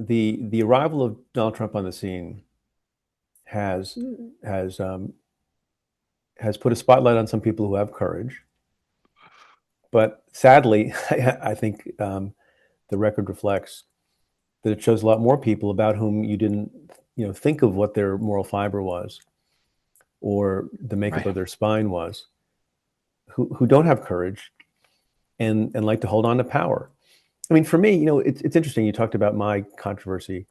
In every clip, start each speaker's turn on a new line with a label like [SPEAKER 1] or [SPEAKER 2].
[SPEAKER 1] the arrival of Donald Trump on the scene has has um, has put a spotlight on some people who have courage, but sadly, I think the record reflects that it shows a lot more people about whom you didn't, think of what their moral fiber was or the makeup
[SPEAKER 2] Right.
[SPEAKER 1] of their spine was, who don't have courage and like to hold on to power. I mean, for me, it's interesting. You talked about my controversy.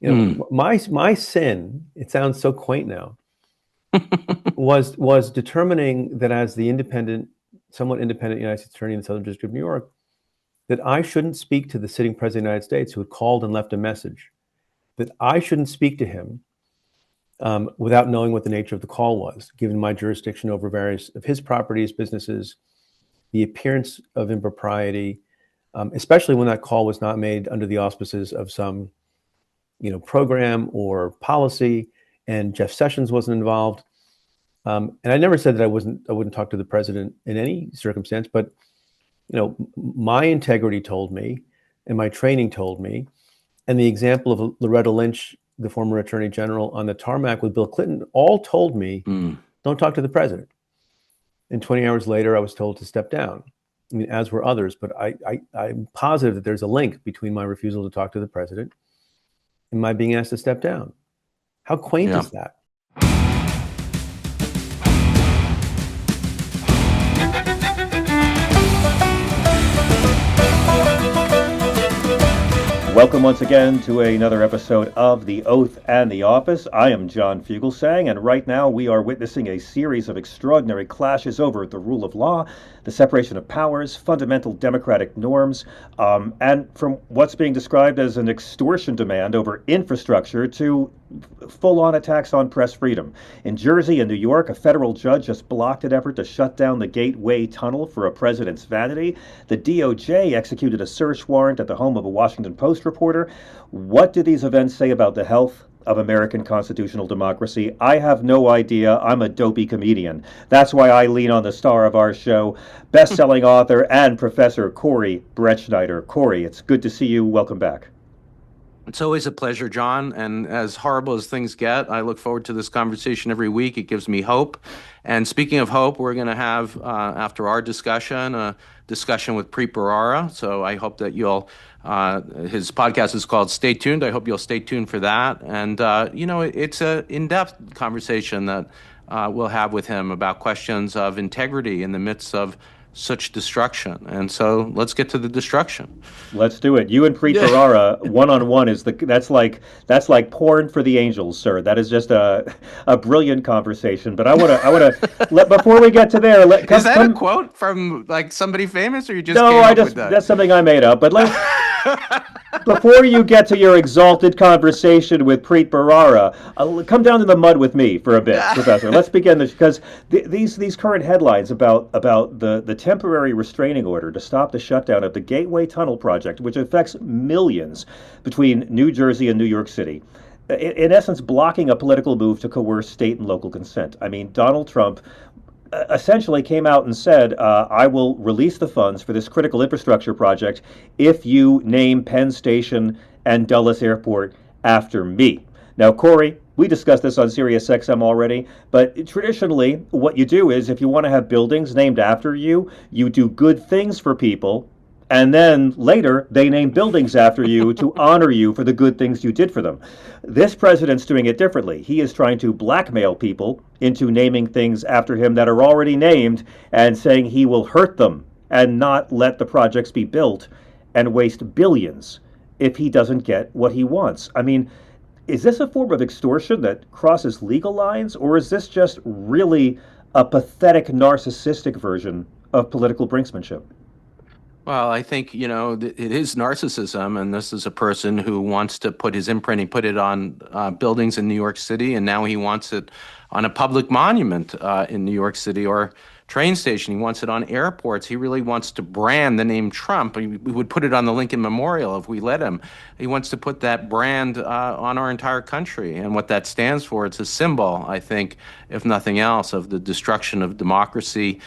[SPEAKER 2] Mm.
[SPEAKER 1] My sin. It sounds so quaint now. Was determining that as the somewhat independent United States Attorney in the Southern District of New York, that I shouldn't speak to the sitting president of the United States who had called and left a message. That I shouldn't speak to him without knowing what the nature of the call was, given my jurisdiction over various of his properties, businesses, the appearance of impropriety, especially when that call was not made under the auspices of some, program or policy, and Jeff Sessions wasn't involved. And I never said that I wouldn't talk to the president in any circumstance, but my integrity told me, and my training told me, and the example of Loretta Lynch, the former Attorney General, on the tarmac with Bill Clinton, all told me,
[SPEAKER 2] Mm.
[SPEAKER 1] don't talk to the president. And 20 hours later, I was told to step down. I mean, as were others, but I'm positive that there's a link between my refusal to talk to the president and my being asked to step down. How quaint
[SPEAKER 2] Yeah.
[SPEAKER 1] is that?
[SPEAKER 3] Welcome once again to another episode of The Oath and the Office. I am John Fugelsang, and right now we are witnessing a series of extraordinary clashes over the rule of law, the separation of powers, fundamental democratic norms, and from what's being described as an extortion demand over infrastructure to full-on attacks on press freedom. In Jersey and New York, a federal judge just blocked an effort to shut down the Gateway Tunnel for a president's vanity. The DOJ executed a search warrant at the home of a Washington Post reporter. What do these events say about the health of American constitutional democracy? I have no idea. I'm a dopey comedian. That's why I lean on the star of our show, best-selling author and Professor Corey Brettschneider. Corey, it's good to see you. Welcome back.
[SPEAKER 2] It's always a pleasure, John. And as horrible as things get, I look forward to this conversation every week. It gives me hope. And speaking of hope, we're going to have, after our discussion, a discussion with Preet Bharara. So I hope that his podcast is called Stay Tuned. I hope you'll stay tuned for that. And, it's an in-depth conversation that we'll have with him about questions of integrity in the midst of such destruction. And so let's get to the destruction.
[SPEAKER 3] Let's do it. You and Preet Bharara one on one that's like porn for the angels, sir. That is just a brilliant conversation. But I wanna let before we get to there.
[SPEAKER 2] Is that a quote from like somebody famous, or you just
[SPEAKER 3] no,
[SPEAKER 2] came
[SPEAKER 3] I
[SPEAKER 2] up
[SPEAKER 3] just
[SPEAKER 2] with that?
[SPEAKER 3] that's something I made up. But before you get to your exalted conversation with Preet Bharara, come down to the mud with me for a bit, Professor. Let's begin this because these current headlines about the temporary restraining order to stop the shutdown of the Gateway Tunnel project, which affects millions between New Jersey and New York City, in essence blocking a political move to coerce state and local consent. I mean, Donald Trump essentially came out and said, I will release the funds for this critical infrastructure project if you name Penn Station and Dulles Airport after me. Now, Corey, we discussed this on SiriusXM already, but traditionally, what you do is if you want to have buildings named after you, you do good things for people, and then later they name buildings after you to honor you for the good things you did for them. This president's doing it differently. He is trying to blackmail people into naming things after him that are already named and saying he will hurt them and not let the projects be built and waste billions if he doesn't get what he wants. I mean, is this a form of extortion that crosses legal lines, or is this just really a pathetic narcissistic version of political brinksmanship?
[SPEAKER 2] Well, I think, it is narcissism, and this is a person who wants to put his imprint. He put it on buildings in New York City, and now he wants it on a public monument in New York City or train station. He wants it on airports. He really wants to brand the name Trump. We would put it on the Lincoln Memorial if we let him. He wants to put that brand on our entire country. And what that stands for, it's a symbol, I think, if nothing else, of the destruction of democracy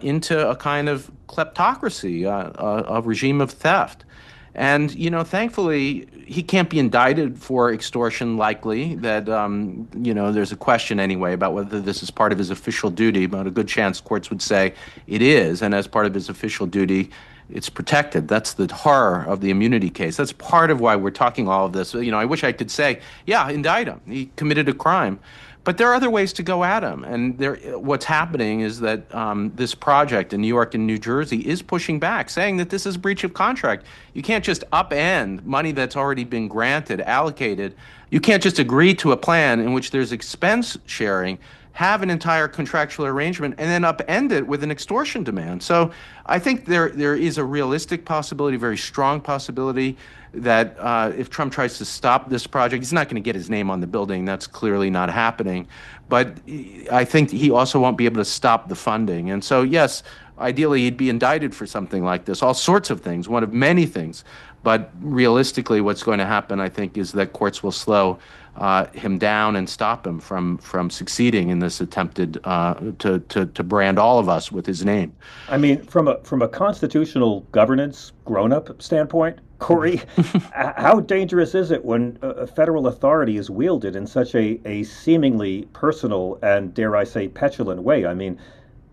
[SPEAKER 2] into a kind of kleptocracy, a regime of theft. And, thankfully, he can't be indicted for extortion, likely. That, there's a question anyway about whether this is part of his official duty, but a good chance courts would say it is. And as part of his official duty, it's protected. That's the horror of the immunity case. That's part of why we're talking all of this. I wish I could say, yeah, indict him. He committed a crime. But there are other ways to go at him. And what's happening is that this project in New York and New Jersey is pushing back, saying that this is breach of contract. You can't just upend money that's already been granted, allocated. You can't just agree to a plan in which there's expense sharing, have an entire contractual arrangement, and then upend it with an extortion demand. So I think there is a realistic possibility, very strong possibility, that if Trump tries to stop this project, he's not going to get his name on the building. That's clearly not happening. But I think he also won't be able to stop the funding. And so, yes, ideally he'd be indicted for something like this, all sorts of things, one of many things. But realistically, what's going to happen, I think, is that courts will slow him down and stop him from succeeding in this attempted to brand all of us with his name.
[SPEAKER 3] I mean, from a constitutional governance grown-up standpoint, Corey, how dangerous is it when a federal authority is wielded in such a seemingly personal and, dare I say, petulant way? I mean,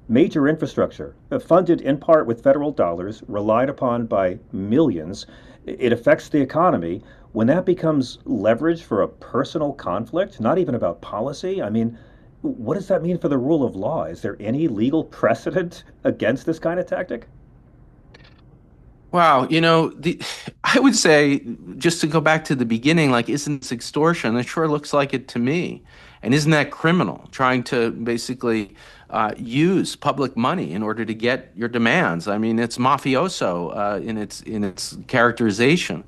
[SPEAKER 3] major infrastructure, funded in part with federal dollars, relied upon by millions, it affects the economy. When that becomes leverage for a personal conflict, not even about policy, I mean, what does that mean for the rule of law? Is there any legal precedent against this kind of tactic?
[SPEAKER 2] Wow, I would say, just to go back to the beginning, like, isn't this extortion? It sure looks like it to me. And isn't that criminal? Trying to basically use public money in order to get your demands. I mean, it's mafioso in its characterization.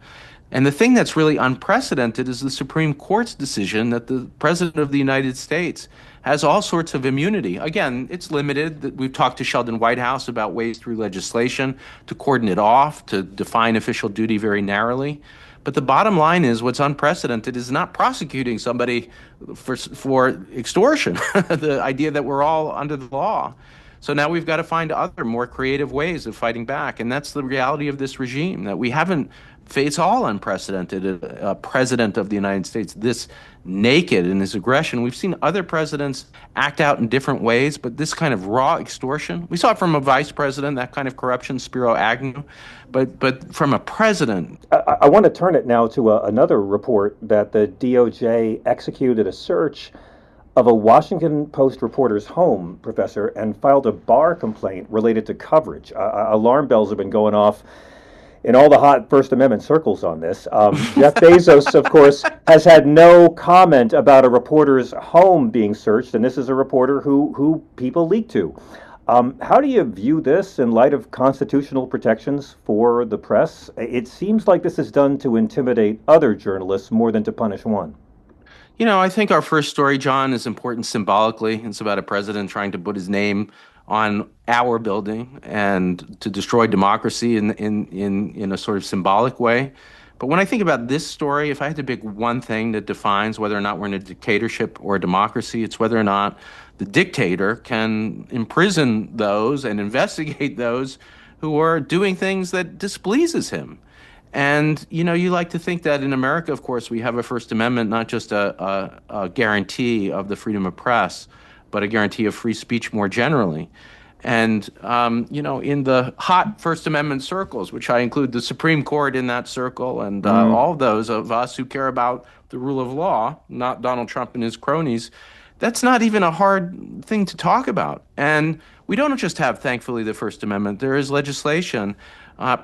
[SPEAKER 2] And the thing that's really unprecedented is the Supreme Court's decision that the President of the United States has all sorts of immunity. Again, it's limited. We've talked to Sheldon Whitehouse about ways through legislation to cordon it off, to define official duty very narrowly. But the bottom line is, what's unprecedented is not prosecuting somebody for extortion, the idea that we're all under the law. So now we've got to find other, more creative ways of fighting back. And that's the reality of this regime, that we haven't faced all unprecedented. A president of the United States this naked in his aggression. We've seen other presidents act out in different ways, but this kind of raw extortion, we saw it from a vice president, that kind of corruption, Spiro Agnew, but from a president.
[SPEAKER 3] I want to turn it now to another report that the DOJ executed a search of a Washington Post reporter's home, Professor, and filed a bar complaint related to coverage. Alarm bells have been going off in all the hot First Amendment circles on this. Jeff Bezos, of course, has had no comment about a reporter's home being searched, and this is a reporter who people leak to. How do you view this in light of constitutional protections for the press? It seems like this is done to intimidate other journalists more than to punish one.
[SPEAKER 2] I think our first story, John, is important symbolically. It's about a president trying to put his name on our building and to destroy democracy in a sort of symbolic way. But when I think about this story, if I had to pick one thing that defines whether or not we're in a dictatorship or a democracy, it's whether or not the dictator can imprison those and investigate those who are doing things that displeases him. And, you like to think that in America, of course, we have a First Amendment, not just a guarantee of the freedom of press, but a guarantee of free speech more generally. And, in the hot First Amendment circles, which I include the Supreme Court in that circle, and all those of us who care about the rule of law, not Donald Trump and his cronies, that's not even a hard thing to talk about. And we don't just have, thankfully, the First Amendment. There is legislation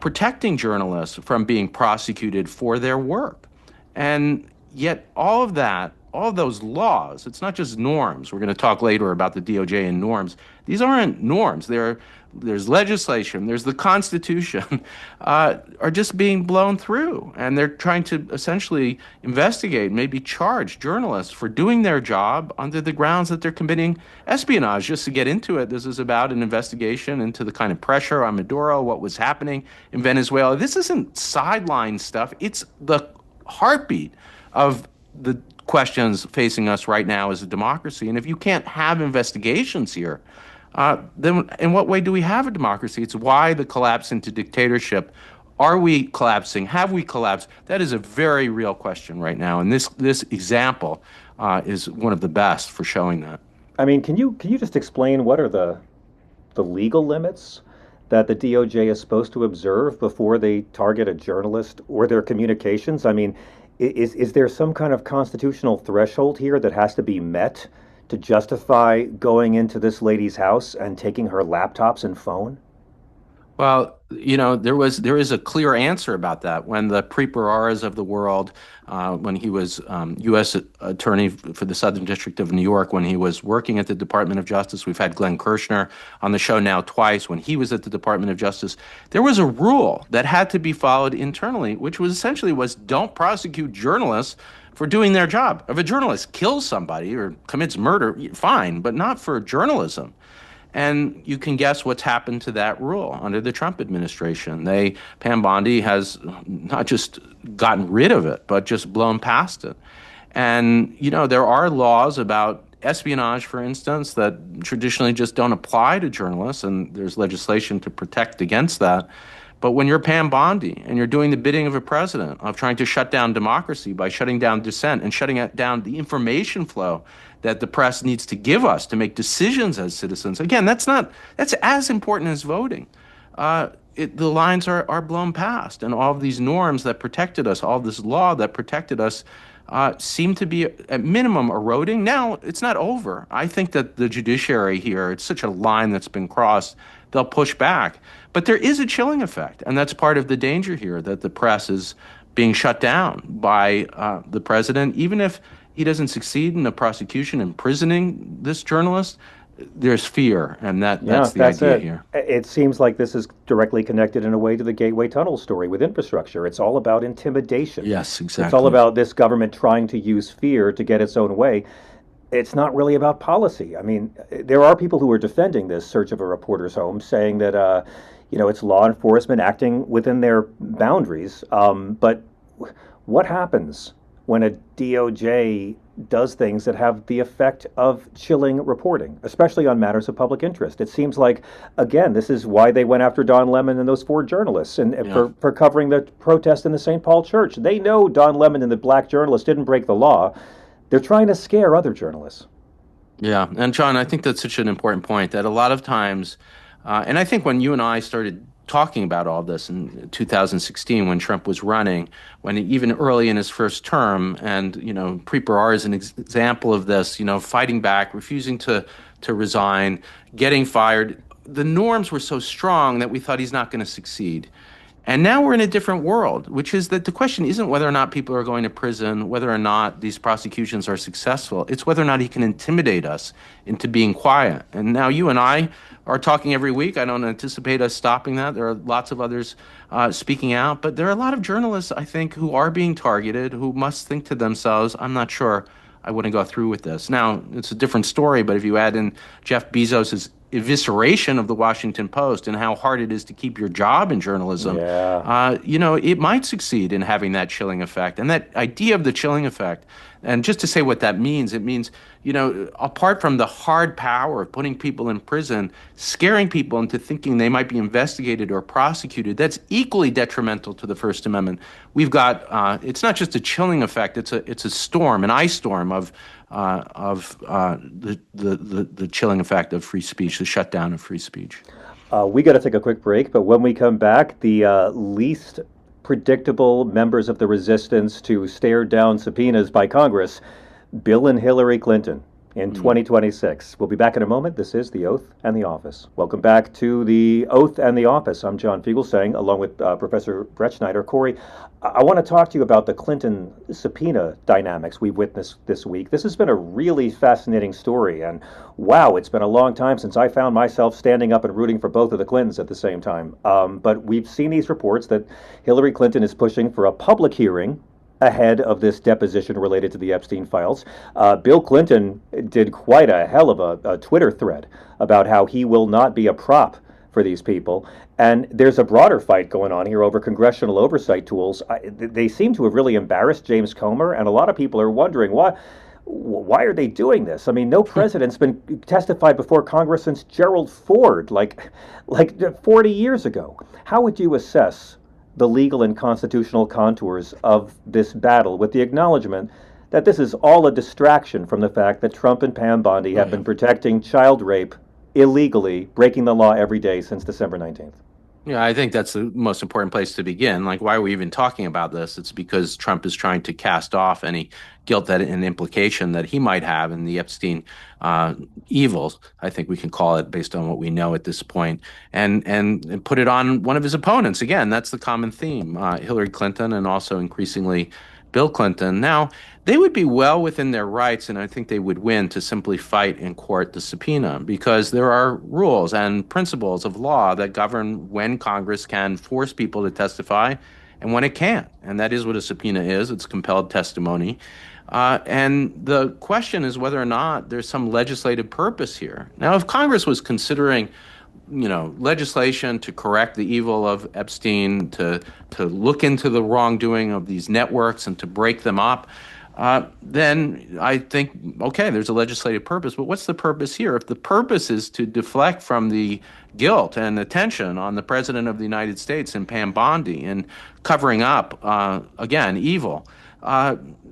[SPEAKER 2] protecting journalists from being prosecuted for their work. And yet all of that, all of those laws, it's not just norms. We're going to talk later about the DOJ and norms. These aren't norms. There's legislation, there's the Constitution, are just being blown through. And they're trying to essentially investigate, maybe charge journalists for doing their job under the grounds that they're committing espionage. Just to get into it, this is about an investigation into the kind of pressure on Maduro, what was happening in Venezuela. This isn't sideline stuff. It's the heartbeat of the questions facing us right now as a democracy. And if you can't have investigations here, then in what way do we have a democracy? It's why the collapse into dictatorship Are we collapsing? Have we collapsed? That is a very real question right now, and this example is one of the best for showing that.
[SPEAKER 3] I mean, can you just explain what are the legal limits that the DOJ is supposed to observe before they target a journalist or their communications? I mean, is there some kind of constitutional threshold here that has to be met to justify going into this lady's house and taking her laptops and phone?
[SPEAKER 2] Well, there is a clear answer about that when the Preet Bhararas of the world, when he was U.S. Attorney for the Southern District of New York, when he was working at the Department of Justice. We've had Glenn Kirshner on the show now twice. When he was at the Department of Justice, there was a rule that had to be followed internally, which was essentially don't prosecute journalists for doing their job. If a journalist kills somebody or commits murder, fine, but not for journalism. And you can guess what's happened to that rule under the Trump administration. Pam Bondi has not just gotten rid of it, but just blown past it. And, there are laws about espionage, for instance, that traditionally just don't apply to journalists, and there's legislation to protect against that. But when you're Pam Bondi and you're doing the bidding of a president, of trying to shut down democracy by shutting down dissent and shutting down the information flow that the press needs to give us to make decisions as citizens, again, that's as important as voting. The lines are blown past, and all of these norms that protected us, all this law that protected us, seem to be at minimum eroding. Now, it's not over. I think that the judiciary here, it's such a line that's been crossed, they'll push back. But there is a chilling effect, and that's part of the danger here, that the press is being shut down by the president. Even if he doesn't succeed in a prosecution imprisoning this journalist, there's fear, and that's the idea here.
[SPEAKER 3] It seems like this is directly connected in a way to the Gateway Tunnel story with infrastructure. It's all about intimidation.
[SPEAKER 2] Yes, exactly.
[SPEAKER 3] It's all about this government trying to use fear to get its own way. It's not really about policy. I mean, there are people who are defending this search of a reporter's home, saying that it's law enforcement acting within their boundaries. But what happens when a DOJ does things that have the effect of chilling reporting, especially on matters of public interest? It seems like, again, this is why they went after Don Lemon and those 4 journalists for covering the protest in the St. Paul Church. They know Don Lemon and the black journalists didn't break the law. They're trying to scare other journalists.
[SPEAKER 2] Yeah, and John, I think that's such an important point, that a lot of times, and I think when you and I started talking about all this in 2016 when Trump was running, even early in his first term, and Preet Bharara is an example of this, fighting back, refusing to resign, getting fired. The norms were so strong that we thought he's not going to succeed. And now we're in a different world, which is that the question isn't whether or not people are going to prison, whether or not these prosecutions are successful. It's whether or not he can intimidate us into being quiet. And now you and I are talking every week. I don't anticipate us stopping that. There are lots of others speaking out. But there are a lot of journalists, I think, who are being targeted, who must think to themselves, I'm not sure I wouldn't go through with this. Now, it's a different story, but if you add in Jeff Bezos's evisceration of the Washington Post and how hard it is to keep your job in journalism, it might succeed in having that chilling effect. And that idea of the chilling effect, and just to say what that means, it means, apart from the hard power of putting people in prison, scaring people into thinking they might be investigated or prosecuted, that's equally detrimental to the First Amendment. We've got, it's not just a chilling effect, it's a storm, an ice storm of the chilling effect of free speech, the shutdown of free speech.
[SPEAKER 3] We got to take a quick break, but when we come back, the least predictable members of the resistance to stare down subpoenas by Congress, Bill and Hillary Clinton in 2026. We'll be back in a moment. This is The Oath and the Office. Welcome back to The Oath and the Office. I'm John Fugelsang, along with Professor Brett Schneider. Corey, I want to talk to you about the Clinton subpoena dynamics we've witnessed this week. This has been a really fascinating story, and wow, it's been a long time since I found myself standing up and rooting for both of the Clintons at the same time. But we've seen these reports that Hillary Clinton is pushing for a public hearing ahead of this deposition related to the Epstein files. Bill Clinton did quite a hell of a Twitter thread about how he will not be a prop for these people. And there's a broader fight going on here over congressional oversight tools. They seem to have really embarrassed James Comer, and a lot of people are wondering why are they doing this? I mean, no president's been testified before Congress since Gerald Ford, like 40 years ago. How would you assess the legal and constitutional contours of this battle with the acknowledgement that this is all a distraction from the fact that Trump and Pam Bondi have been protecting child rape illegally, breaking the law every day since December 19th.
[SPEAKER 2] Yeah, I think that's the most important place to begin. Like, why are we even talking about this? It's because Trump is trying to cast off any guilt that and implication that he might have in the Epstein evils, I think we can call it based on what we know at this point, and put it on one of his opponents. Again, that's the common theme, Hillary Clinton and also increasingly Bill Clinton. Now, they would be well within their rights, and I think they would win, to simply fight in court the subpoena, because there are rules and principles of law that govern when Congress can force people to testify and when it can't. And that is what a subpoena is. It's compelled testimony. And the question is whether or not there's some legislative purpose here. Now, if Congress was considering legislation to correct the evil of Epstein, to look into the wrongdoing of these networks and to break them up, then I think, okay, there's a legislative purpose. But what's the purpose here? If the purpose is to deflect from the guilt and attention on the President of the United States and Pam Bondi and covering up, again, evil,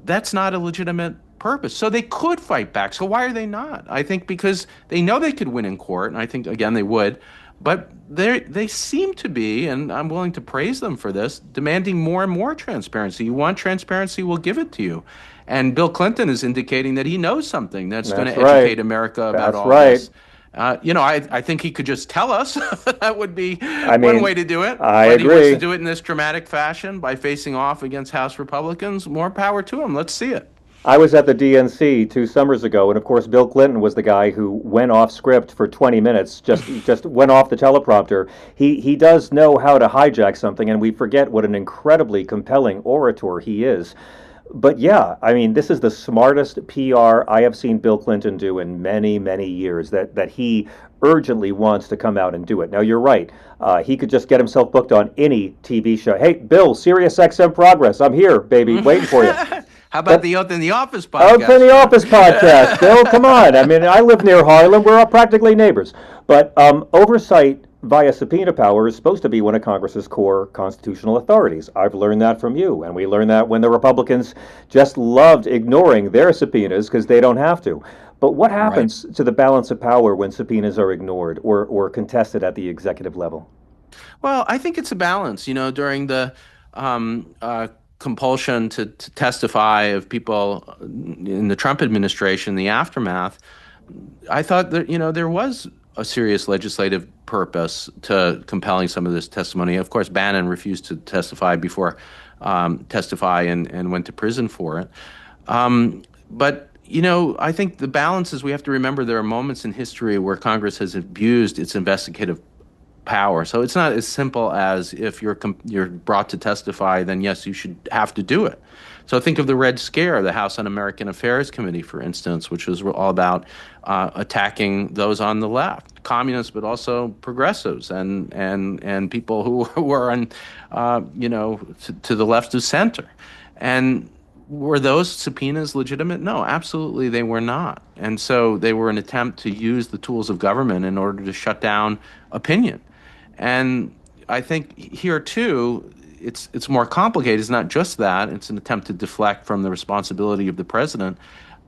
[SPEAKER 2] that's not a legitimate purpose. So they could fight back. So why are they not? I think because they know they could win in court, and I think, again, they would. But they seem to be, and I'm willing to praise them for this, demanding more and more transparency. You want transparency, we'll give it to you. And Bill Clinton is indicating that he knows something that's going to educate America about all this. I think he could just tell us. That would be one way to do it.
[SPEAKER 3] I
[SPEAKER 2] agree. He wants to do it in this dramatic fashion by facing off against House Republicans. More power to him. Let's see it.
[SPEAKER 3] I was at the DNC 2 summers ago, and of course, Bill Clinton was the guy who went off script for 20 minutes, just went off the teleprompter. He does know how to hijack something, and we forget what an incredibly compelling orator he is. But yeah, I mean, this is the smartest PR I have seen Bill Clinton do in many, many years, that he urgently wants to come out and do it. Now, you're right. He could just get himself booked on any TV show. Hey, Bill, Sirius XM Progress. I'm here, baby, waiting for you.
[SPEAKER 2] How about the Oath in the Office podcast?
[SPEAKER 3] Oath in the Office podcast, Bill, come on. I mean, I live near Harlem. We're all practically neighbors. But oversight via subpoena power is supposed to be one of Congress's core constitutional authorities. I've learned that from you, and we learned that when the Republicans just loved ignoring their subpoenas because they don't have to. But what happens to the balance of power when subpoenas are ignored or contested at the executive level?
[SPEAKER 2] Well, I think it's a balance. During the compulsion to testify of people in the Trump administration, the aftermath, I thought that, there was a serious legislative purpose to compelling some of this testimony. Of course, Bannon refused to testify before and went to prison for it. But I think the balance is we have to remember there are moments in history where Congress has abused its investigative power. So it's not as simple as if you're brought to testify, then yes, you should have to do it. So think of the Red Scare, the House Un-American Affairs Committee, for instance, which was all about attacking those on the left, communists, but also progressives and people who were on, to the left of center. And were those subpoenas legitimate? No, absolutely they were not. And so they were an attempt to use the tools of government in order to shut down opinion. And I think here, too, it's more complicated. It's not just that. It's an attempt to deflect from the responsibility of the president,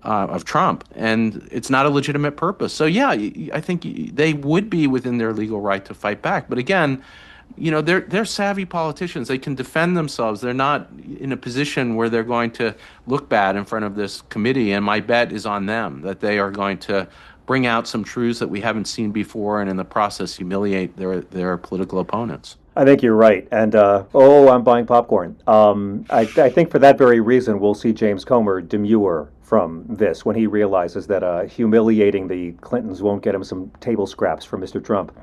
[SPEAKER 2] of Trump. And it's not a legitimate purpose. So, yeah, I think they would be within their legal right to fight back. But again, they're savvy politicians. They can defend themselves. They're not in a position where they're going to look bad in front of this committee. And my bet is on them that they are going to bring out some truths that we haven't seen before, and in the process humiliate their political opponents.
[SPEAKER 3] I think you're right. And, I'm buying popcorn. I think for that very reason, we'll see James Comer demur from this when he realizes that humiliating the Clintons won't get him some table scraps from Mr. Trump.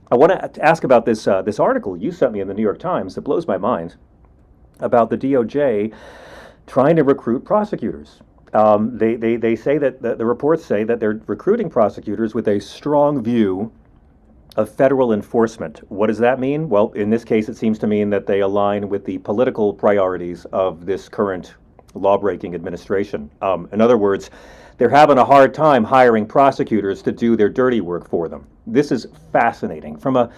[SPEAKER 3] I want to ask about this article you sent me in the New York Times that blows my mind about the DOJ trying to recruit prosecutors. They say that the reports say that they're recruiting prosecutors with a strong view of federal enforcement. What does that mean? Well, in this case, it seems to mean that they align with the political priorities of this current law-breaking administration. In other words, they're having a hard time hiring prosecutors to do their dirty work for them. This is fascinating. From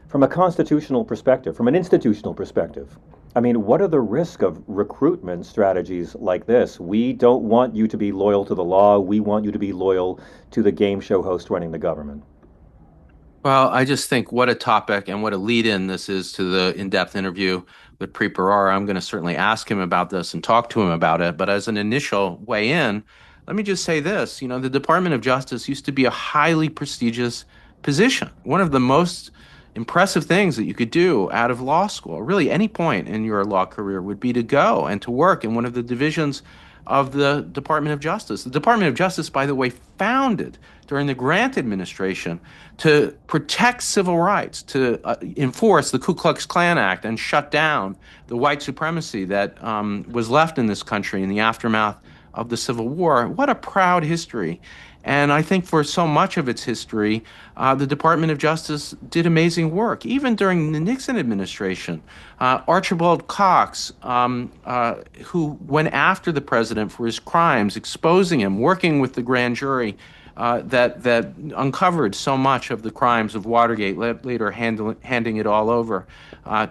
[SPEAKER 3] From a constitutional perspective, from an institutional perspective, I mean, what are the risks of recruitment strategies like this? We don't want you to be loyal to the law. We want you to be loyal to the game show host running the government.
[SPEAKER 2] Well, I just think what a topic and what a lead in this is to the in-depth interview with Preet Bharara. I'm going to certainly ask him about this and talk to him about it. But as an initial way in, let me just say this. The Department of Justice used to be a highly prestigious position. One of the most impressive things that you could do out of law school, really any point in your law career, would be to go and to work in one of the divisions of the Department of Justice. The Department of Justice, by the way, founded during the Grant administration to protect civil rights, to enforce the Ku Klux Klan Act and shut down the white supremacy that was left in this country in the aftermath of the Civil War. What a proud history. And I think for so much of its history, the Department of Justice did amazing work. Even during the Nixon administration, Archibald Cox, who went after the president for his crimes, exposing him, working with the grand jury that uncovered so much of the crimes of Watergate, later handing it all over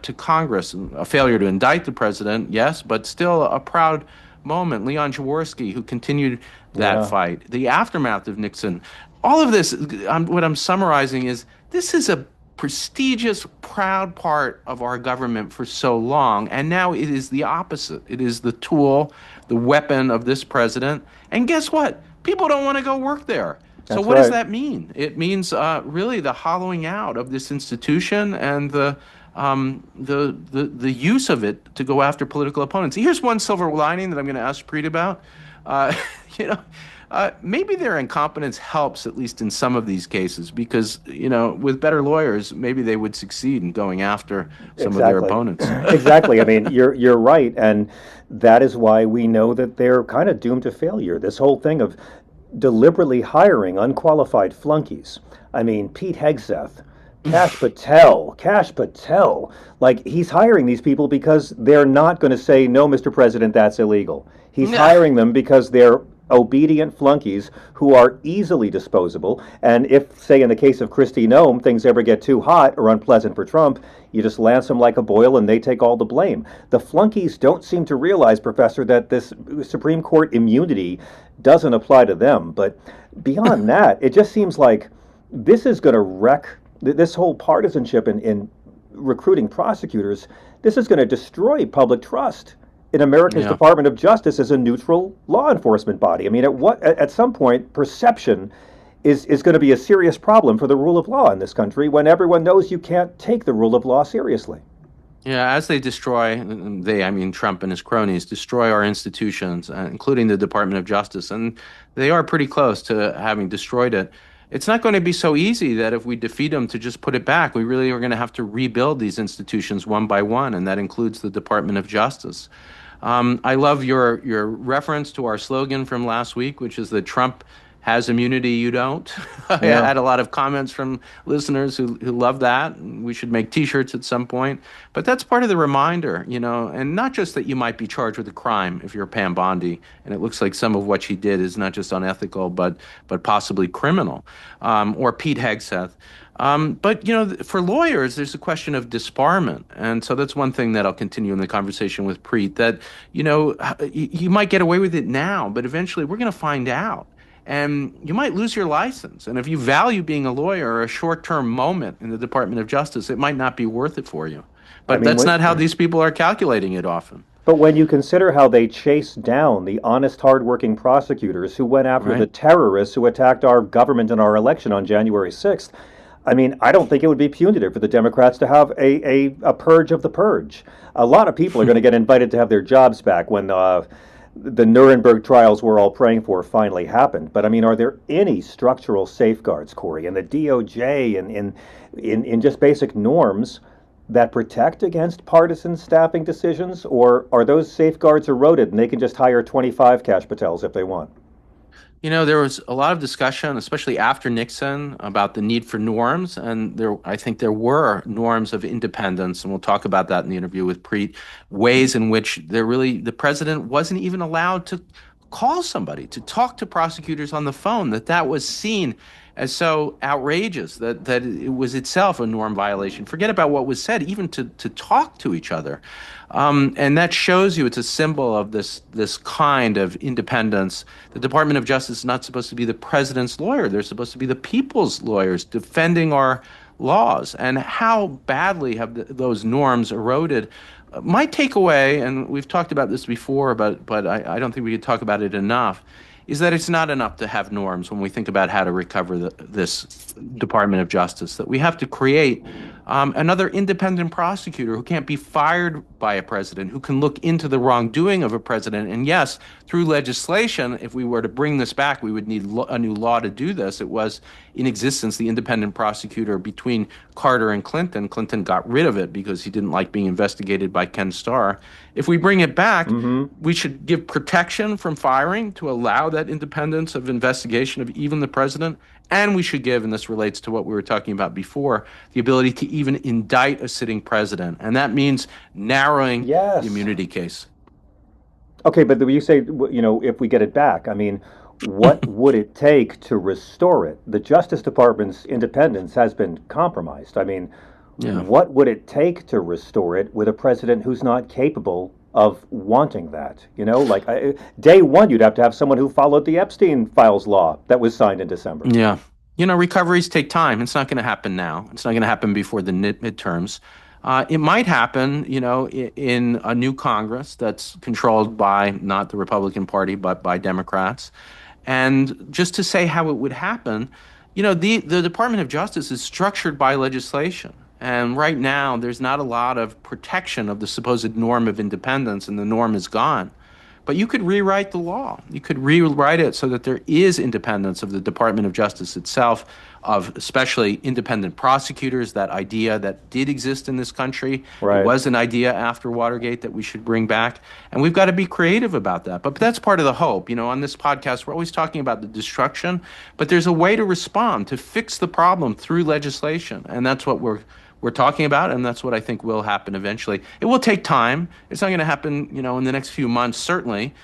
[SPEAKER 2] to Congress. A failure to indict the president, yes, but still a proud moment. Leon Jaworski, who continued that fight, the aftermath of Nixon. All of this, what I'm summarizing is this is a prestigious, proud part of our government for so long, and now it is the opposite. It is the tool, the weapon of this president. And guess what? People don't want to go work there. So what does that mean? It means really the hollowing out of this institution and the use of it to go after political opponents. Here's one silver lining that I'm going to ask Preet about. Maybe their incompetence helps, at least in some of these cases, because, with better lawyers, maybe they would succeed in going after some of their opponents.
[SPEAKER 3] Exactly. I mean, you're right. And that is why we know that they're kind of doomed to failure. This whole thing of deliberately hiring unqualified flunkies. I mean, Pete Hegseth, Cash Patel, like he's hiring these people because they're not going to say, no, Mr. President, that's illegal. He's hiring them because they're obedient flunkies who are easily disposable. And if, say, in the case of Kristi Noem, things ever get too hot or unpleasant for Trump, you just lance them like a boil and they take all the blame. The flunkies don't seem to realize, Professor, that this Supreme Court immunity doesn't apply to them. But beyond that, it just seems like this is going to wreck this whole partisanship in recruiting prosecutors. This is going to destroy public trust in America's Department of Justice as a neutral law enforcement body. I mean, at some point, perception is going to be a serious problem for the rule of law in this country when everyone knows you can't take the rule of law seriously.
[SPEAKER 2] Yeah, as they destroy, I mean Trump and his cronies, destroy our institutions, including the Department of Justice, and they are pretty close to having destroyed it. It's not going to be so easy that if we defeat them to just put it back. We really are going to have to rebuild these institutions one by one, and that includes the Department of Justice. I love your reference to our slogan from last week, which is that Trump has immunity, you don't. I had a lot of comments from listeners who love that. We should make T-shirts at some point. But that's part of the reminder, and not just that you might be charged with a crime if you're Pam Bondi, and it looks like some of what she did is not just unethical, but possibly criminal, or Pete Hegseth. But, for lawyers, there's a question of disbarment. And so that's one thing that I'll continue in the conversation with Preet, that, you might get away with it now, but eventually we're going to find out. And you might lose your license. And if you value being a lawyer or a short-term moment in the Department of Justice, it might not be worth it for you. But that's not how these people are calculating it often.
[SPEAKER 3] But when you consider how they chased down the honest, hardworking prosecutors who went after the terrorists who attacked our government and our election on January 6th, I mean, I don't think it would be punitive for the Democrats to have a purge of the purge. A lot of people are going to get invited to have their jobs back when the Nuremberg trials we're all praying for finally happened. But I mean, are there any structural safeguards, Corey, in the DOJ and in just basic norms that protect against partisan staffing decisions? Or are those safeguards eroded and they can just hire 25 Cash Patels if they want?
[SPEAKER 2] There was a lot of discussion, especially after Nixon, about the need for norms. And I think there were norms of independence, and we'll talk about that in the interview with Preet, ways in which the president wasn't even allowed to call somebody, to talk to prosecutors on the phone, that was seen as so outrageous that it was itself a norm violation. Forget about what was said, even to talk to each other. And that shows you it's a symbol of this kind of independence. The Department of Justice is not supposed to be the president's lawyer. They're supposed to be the people's lawyers defending our laws. And how badly have those norms eroded? My takeaway, and we've talked about this before, but I don't think we could talk about it enough, is that it's not enough to have norms when we think about how to recover this Department of Justice, that we have to create another independent prosecutor who can't be fired by a president, who can look into the wrongdoing of a president. And yes, through legislation, if we were to bring this back, we would need a new law to do this. It was in existence, the independent prosecutor between Carter and Clinton. Clinton got rid of it because he didn't like being investigated by Ken Starr. If we bring it back, we should give protection from firing to allow that independence of investigation of even the president. And we should give, and this relates to what we were talking about before, the ability to even indict a sitting president. And that means narrowing the immunity case.
[SPEAKER 3] Okay, but you say, if we get it back, I mean, what would it take to restore it? The Justice Department's independence has been compromised. I mean, what would it take to restore it with a president who's not capable of wanting that? Day one, you'd have to have someone who followed the Epstein files law that was signed in December.
[SPEAKER 2] Yeah. Recoveries take time. It's not going to happen now. It's not going to happen before the midterms. It might happen, in a new Congress that's controlled by not the Republican Party, but by Democrats. And just to say how it would happen, the Department of Justice is structured by legislation. And right now, there's not a lot of protection of the supposed norm of independence, and the norm is gone. But you could rewrite the law. You could rewrite it so that there is independence of the Department of Justice itself, of especially independent prosecutors, that idea that did exist in this country.
[SPEAKER 3] Right.
[SPEAKER 2] It was an idea after Watergate that we should bring back. And we've got to be creative about that. But that's part of the hope. On this podcast, we're always talking about the destruction, but there's a way to respond, to fix the problem through legislation. And that's what we're talking about, and that's what I think will happen eventually. It will take time. It's not going to happen, in the next few months, certainly.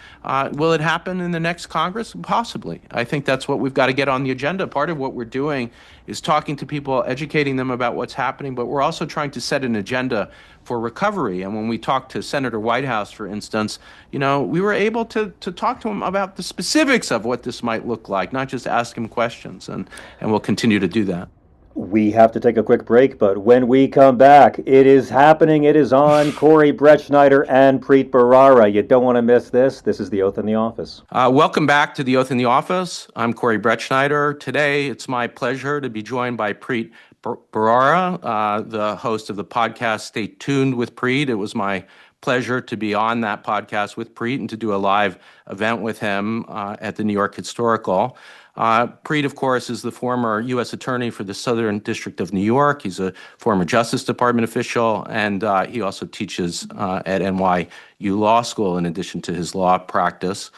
[SPEAKER 2] Will it happen in the next Congress? Possibly. I think that's what we've got to get on the agenda. Part of what we're doing is talking to people, educating them about what's happening, but we're also trying to set an agenda for recovery. And when we talked to Senator Whitehouse, for instance, we were able to talk to him about the specifics of what this might look like, not just ask him questions, and we'll continue to do that.
[SPEAKER 3] We have to take a quick break, but when we come back, it is happening. It is on. Corey Brettschneider and Preet Bharara. You don't want to miss this. This is The Oath in the Office.
[SPEAKER 2] Welcome back to The Oath in the Office. I'm Corey Brettschneider. Today, it's my pleasure to be joined by Preet Bharara, the host of the podcast Stay Tuned with Preet. It was my pleasure to be on that podcast with Preet and to do a live event with him at the New York Historical. Preet, of course, is the former U.S. Attorney for the Southern District of New York. He's a former Justice Department official, and he also teaches at NYU Law School in addition to his law practice.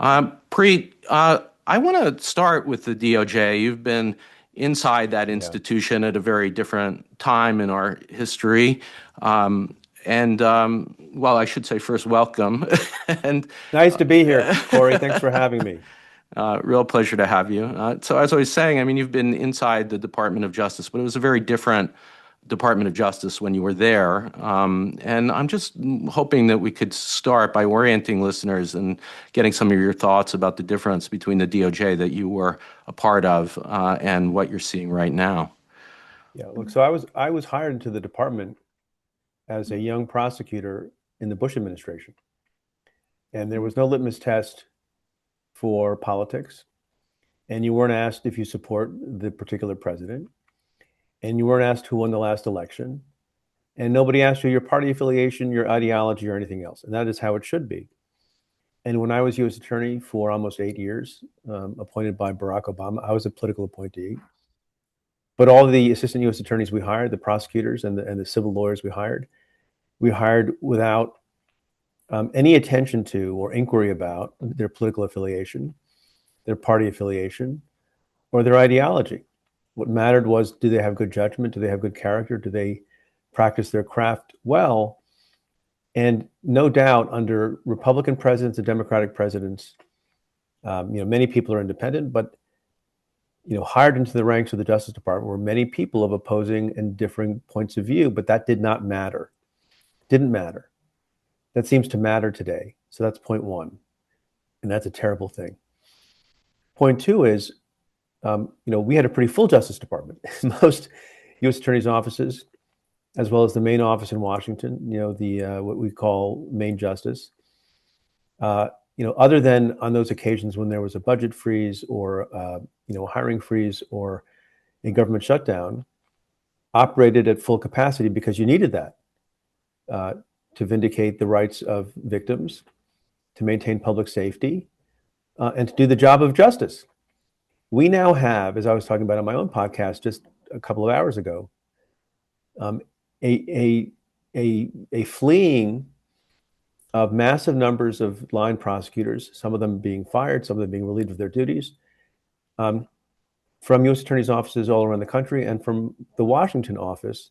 [SPEAKER 2] Preet, I want to start with the DOJ. You've been inside that institution at a very different time in our history. Well, I should say first, welcome. And
[SPEAKER 1] nice to be here, Corey. Thanks for having me.
[SPEAKER 2] Real pleasure to have you. So as I was saying, you've been inside the Department of Justice, but it was a very different Department of Justice when you were there. And I'm just hoping that we could start by orienting listeners and getting some of your thoughts about the difference between the DOJ that you were a part of and what you're seeing right now.
[SPEAKER 1] Yeah, look, so I was hired into the department as a young prosecutor in the Bush administration. And there was no litmus test for politics, and you weren't asked if you support the particular president, and you weren't asked who won the last election, and nobody asked you your party affiliation, your ideology, or anything else. And that is how it should be. And when I was U.S. Attorney for almost 8 years, appointed by Barack Obama, I was a political appointee. But all the assistant U.S. attorneys we hired, the prosecutors and the civil lawyers we hired without any attention to or inquiry about their political affiliation, their party affiliation, or their ideology. What mattered was, do they have good judgment? Do they have good character? Do they practice their craft well? And no doubt, under Republican presidents and Democratic presidents, many people are independent, but hired into the ranks of the Justice Department were many people of opposing and differing points of view, but that did not matter. Didn't matter. That seems to matter today. So that's point one. And that's a terrible thing. Point two is, we had a pretty full Justice Department. Most U.S. attorneys' offices, as well as the main office in Washington, what we call main justice, other than on those occasions when there was a budget freeze or, a hiring freeze or a government shutdown, operated at full capacity because you needed that to vindicate the rights of victims, to maintain public safety, and to do the job of justice. We now have, as I was talking about on my own podcast just a couple of hours ago, a fleeing of massive numbers of line prosecutors, some of them being fired, some of them being relieved of their duties, from U.S. attorneys' offices all around the country and from the Washington office.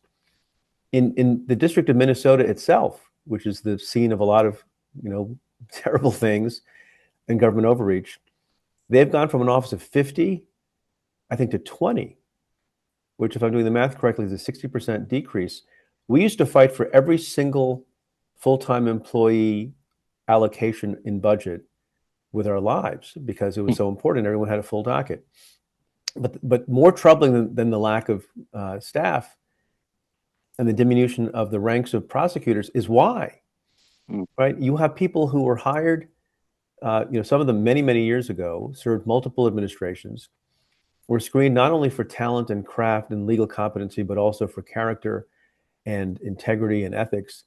[SPEAKER 1] In the District of Minnesota itself, which is the scene of a lot of, terrible things and government overreach, they've gone from an office of 50, I think, to 20, which, if I'm doing the math correctly, is a 60% decrease. We used to fight for every single full-time employee allocation in budget with our lives because it was so important. Everyone had a full docket. But more troubling than the lack of staff and the diminution of the ranks of prosecutors is why, right? You have people who were hired, some of them many, many years ago, served multiple administrations, were screened not only for talent and craft and legal competency, but also for character and integrity and ethics,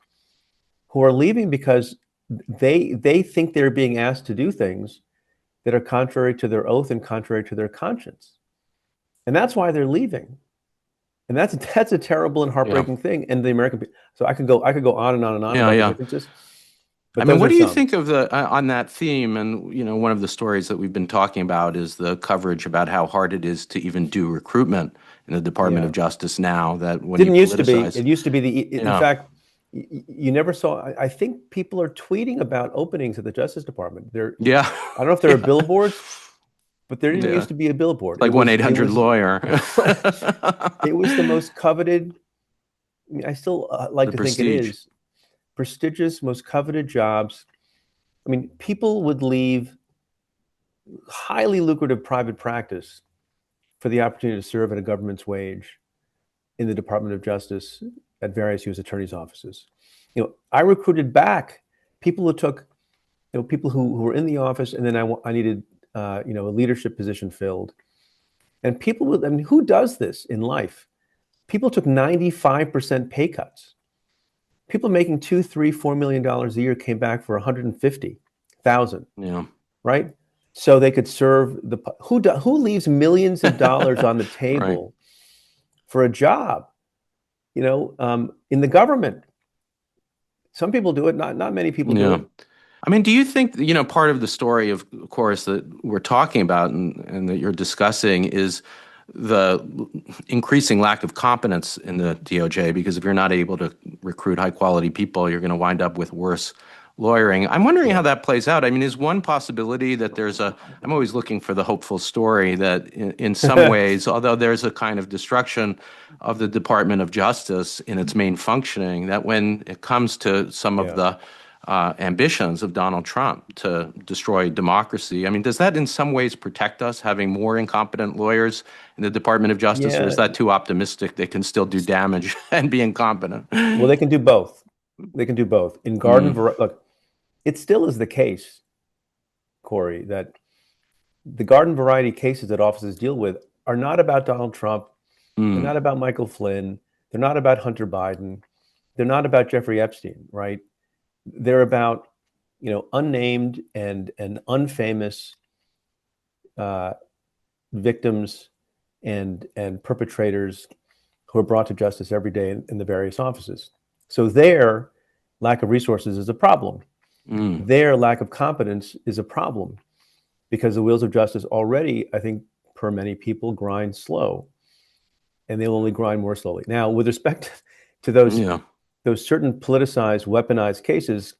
[SPEAKER 1] who are leaving because they think they're being asked to do things that are contrary to their oath and contrary to their conscience. And that's why they're leaving. And that's a terrible and heartbreaking thing. And the American people. So I could go on and on and on about the differences.
[SPEAKER 2] I mean, what do you think of on that theme? And, one of the stories that we've been talking about is the coverage about how hard it is to even do recruitment in the Department of Justice now. That when
[SPEAKER 1] didn't used to be. It used to be in fact, you never saw. I think people are tweeting about openings at the Justice Department. I don't know if there are billboards, but there didn't used to be a billboard.
[SPEAKER 2] Like 1-800-LAWYER.
[SPEAKER 1] It was the most coveted. I still like to think it is. Prestigious, most coveted jobs. I mean, people would leave highly lucrative private practice for the opportunity to serve at a government's wage in the Department of Justice at various U.S. attorneys' offices. I recruited back people who took, people who were in the office, and then I needed, a leadership position filled. And people would, who does this in life? People took 95% pay cuts. People making $2, $3, $4 million a year came back for $150,000.
[SPEAKER 2] Yeah.
[SPEAKER 1] Right. So they could serve who leaves millions of dollars on the table for a job, in the government. Some people do it. Not many people do it.
[SPEAKER 2] I mean, do you think, part of the story, of course, that we're talking about and that you're discussing is the increasing lack of competence in the DOJ, because if you're not able to recruit high quality people, you're going to wind up with worse lawyering. I'm wondering how that plays out. I mean, is one possibility that I'm always looking for the hopeful story that in some ways, although there's a kind of destruction of the Department of Justice in its main functioning, that when it comes to some of the ambitions of Donald Trump to destroy democracy, I mean, does that in some ways protect us, having more incompetent lawyers in the Department of Justice, or is that too optimistic? They can still do damage and be incompetent.
[SPEAKER 1] Well, they can do both. They can do both. In garden variety, look, it still is the case, Corey, that the garden variety cases that offices deal with are not about Donald Trump. They're not about Michael Flynn. They're not about Hunter Biden. They're not about Jeffrey Epstein, right? They're about, unnamed and unfamous victims and perpetrators who are brought to justice every day in the various offices. So their lack of resources is a problem. Their lack of competence is a problem because the wheels of justice already, I think, per many people, grind slow, and they'll only grind more slowly. Now, with respect to those certain politicized, weaponized cases,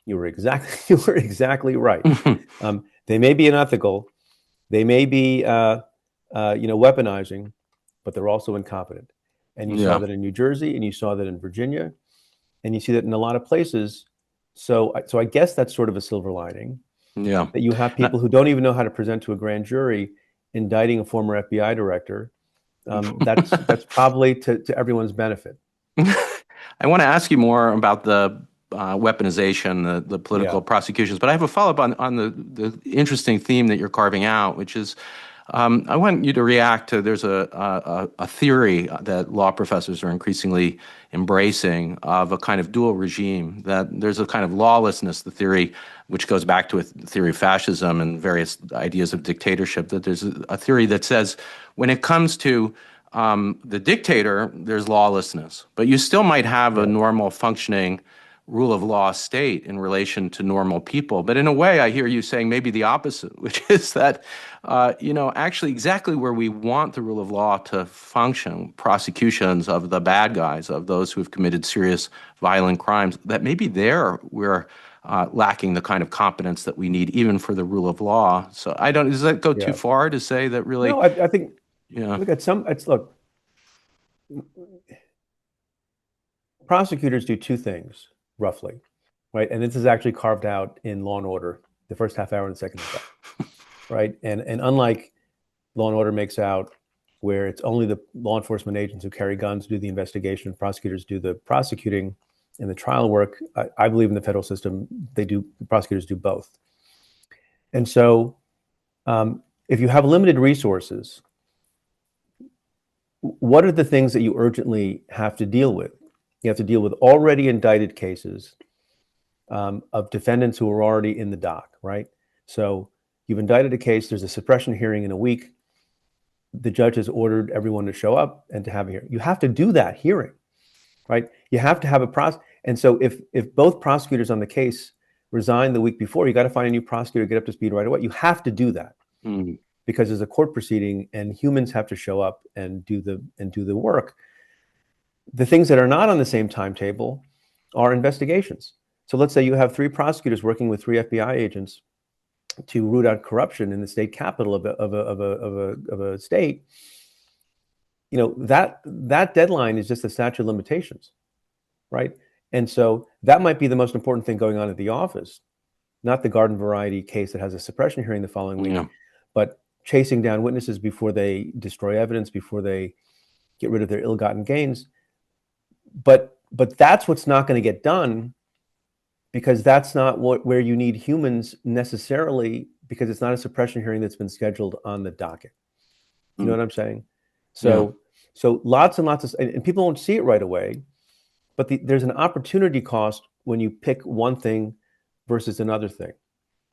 [SPEAKER 1] you were exactly right. They may be unethical. They may be weaponizing, but they're also incompetent. And you saw
[SPEAKER 2] Yeah.
[SPEAKER 1] that in New Jersey, and you saw that in Virginia, and you see that in a lot of places. So I guess that's sort of a silver lining,
[SPEAKER 2] Yeah.
[SPEAKER 1] that you have people who don't even know how to present to a grand jury indicting a former FBI director. That's probably to everyone's benefit.
[SPEAKER 2] I want to ask you more about the weaponization, the
[SPEAKER 1] Yeah,
[SPEAKER 2] political prosecutions, but I have a follow-up on the interesting theme that you're carving out, which is I want you to react to there's a theory that law professors are increasingly embracing of a kind of dual regime, that there's a kind of lawlessness, the theory, which goes back to a theory of fascism and various ideas of dictatorship, that there's a theory that says when it comes to the dictator, there's lawlessness, but you still might have a
[SPEAKER 1] yeah,
[SPEAKER 2] normal functioning rule of law state in relation to normal people. But in a way, I hear you saying maybe the opposite, which is that, actually exactly where we want the rule of law to function, prosecutions of the bad guys, of those who have committed serious violent crimes, that maybe there we're lacking the kind of competence that we need even for the rule of law. So does that go too
[SPEAKER 1] yeah.
[SPEAKER 2] far to say that really,
[SPEAKER 1] No, I think
[SPEAKER 2] yeah,
[SPEAKER 1] look, prosecutors do two things roughly, right? And this is actually carved out in Law and Order, the first half hour and the second half hour, right? And unlike Law and Order makes out, where it's only the law enforcement agents who carry guns do the investigation, prosecutors do the prosecuting and the trial work. I believe in the federal system, prosecutors do both. And so, if you have limited resources, what are the things that you urgently have to deal with? You have to deal with already indicted cases of defendants who are already in the dock, right? So you've indicted a case, there's a suppression hearing in a week. The judge has ordered everyone to show up and to have a hearing. You have to do that hearing, right? You have to have a process. And so if both prosecutors on the case resign the week before, you got to find a new prosecutor, get up to speed right away. You have to do that because there's a court proceeding and humans have to show up and do the work. The things that are not on the same timetable are investigations. So let's say you have three prosecutors working with three FBI agents to root out corruption in the state capital of a state. That deadline is just a statute of limitations, right? And so that might be the most important thing going on at the office, not the garden variety case that has a suppression hearing the following week,
[SPEAKER 2] yeah,
[SPEAKER 1] but chasing down witnesses before they destroy evidence, before they get rid of their ill-gotten gains. But that's what's not going to get done, because that's not where you need humans necessarily, because it's not a suppression hearing that's been scheduled on the docket. You know what I'm saying?
[SPEAKER 2] yeah.
[SPEAKER 1] So lots and lots of, and people won't see it right away, but there's an opportunity cost when you pick one thing versus another thing,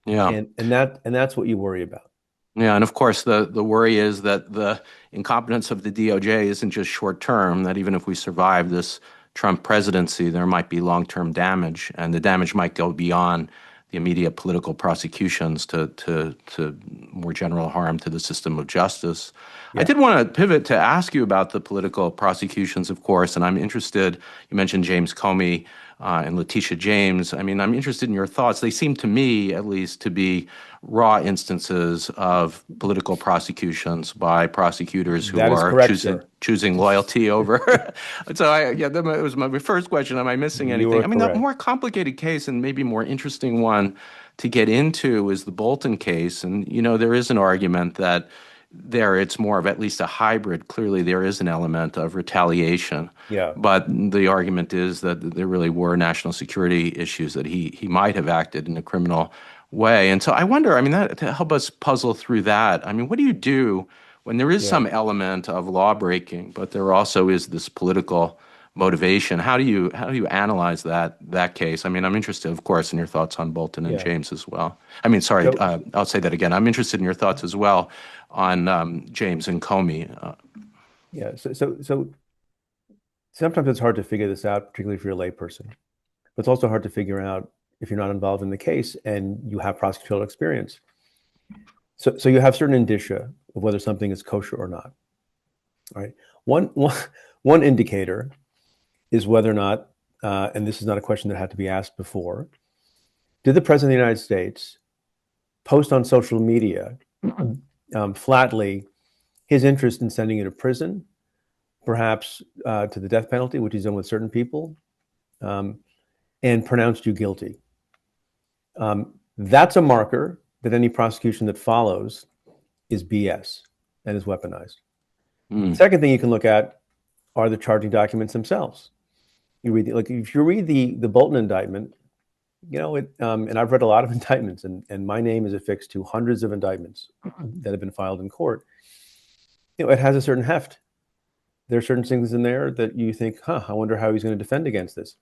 [SPEAKER 2] Yeah.
[SPEAKER 1] and that's what you worry about.
[SPEAKER 2] Yeah, and of course, the worry is that the incompetence of the DOJ isn't just short term, that even if we survive this Trump presidency, there might be long-term damage, and the damage might go beyond the immediate political prosecutions to more general harm to the system of justice. I
[SPEAKER 1] Yeah,
[SPEAKER 2] did want to pivot to ask you about the political prosecutions, of course, and I'm interested, you mentioned James Comey and Letitia James. I mean, I'm interested in your thoughts. They seem to me, at least, to be raw instances of political prosecutions by prosecutors who
[SPEAKER 1] that is
[SPEAKER 2] are
[SPEAKER 1] correct, sir.
[SPEAKER 2] choosing loyalty over. So that was my first question. Am I missing
[SPEAKER 1] You
[SPEAKER 2] anything?
[SPEAKER 1] are
[SPEAKER 2] I mean, the
[SPEAKER 1] correct.
[SPEAKER 2] more complicated case and maybe more interesting one to get into is the Bolton case. And, there is an argument that it's more of at least a hybrid. Clearly, there is an element of retaliation.
[SPEAKER 1] Yeah,
[SPEAKER 2] But the argument is that there really were national security issues, that he might have acted in a criminal way. And so I wonder, I mean, to help us puzzle through that, I mean, what do you do when there is
[SPEAKER 1] yeah,
[SPEAKER 2] some element of law breaking, but there also is this political motivation? How do you analyze that case? I mean, I'm interested, of course, in your thoughts on Bolton and
[SPEAKER 1] yeah.
[SPEAKER 2] James as well. I mean, sorry,
[SPEAKER 1] So
[SPEAKER 2] I'll say that again. I'm interested in your thoughts as well on James and Comey.
[SPEAKER 1] yeah, so sometimes it's hard to figure this out, particularly if you're a layperson. But it's also hard to figure out if you're not involved in the case and you have prosecutorial experience. So you have certain indicia of whether something is kosher or not. All right. One indicator is whether or not, and this is not a question that had to be asked before, did the President of the United States post on social media flatly his interest in sending you to prison, perhaps to the death penalty, which he's done with certain people, and pronounced you guilty. That's a marker that any prosecution that follows is BS and is weaponized. Second thing you can look at are the charging documents themselves. You read, like, if you read the Bolton indictment, you know it, and I've read a lot of indictments, and my name is affixed to hundreds of indictments that have been filed in court. You know, it has a certain heft. There are certain things in there that you think, I wonder how he's going to defend against this.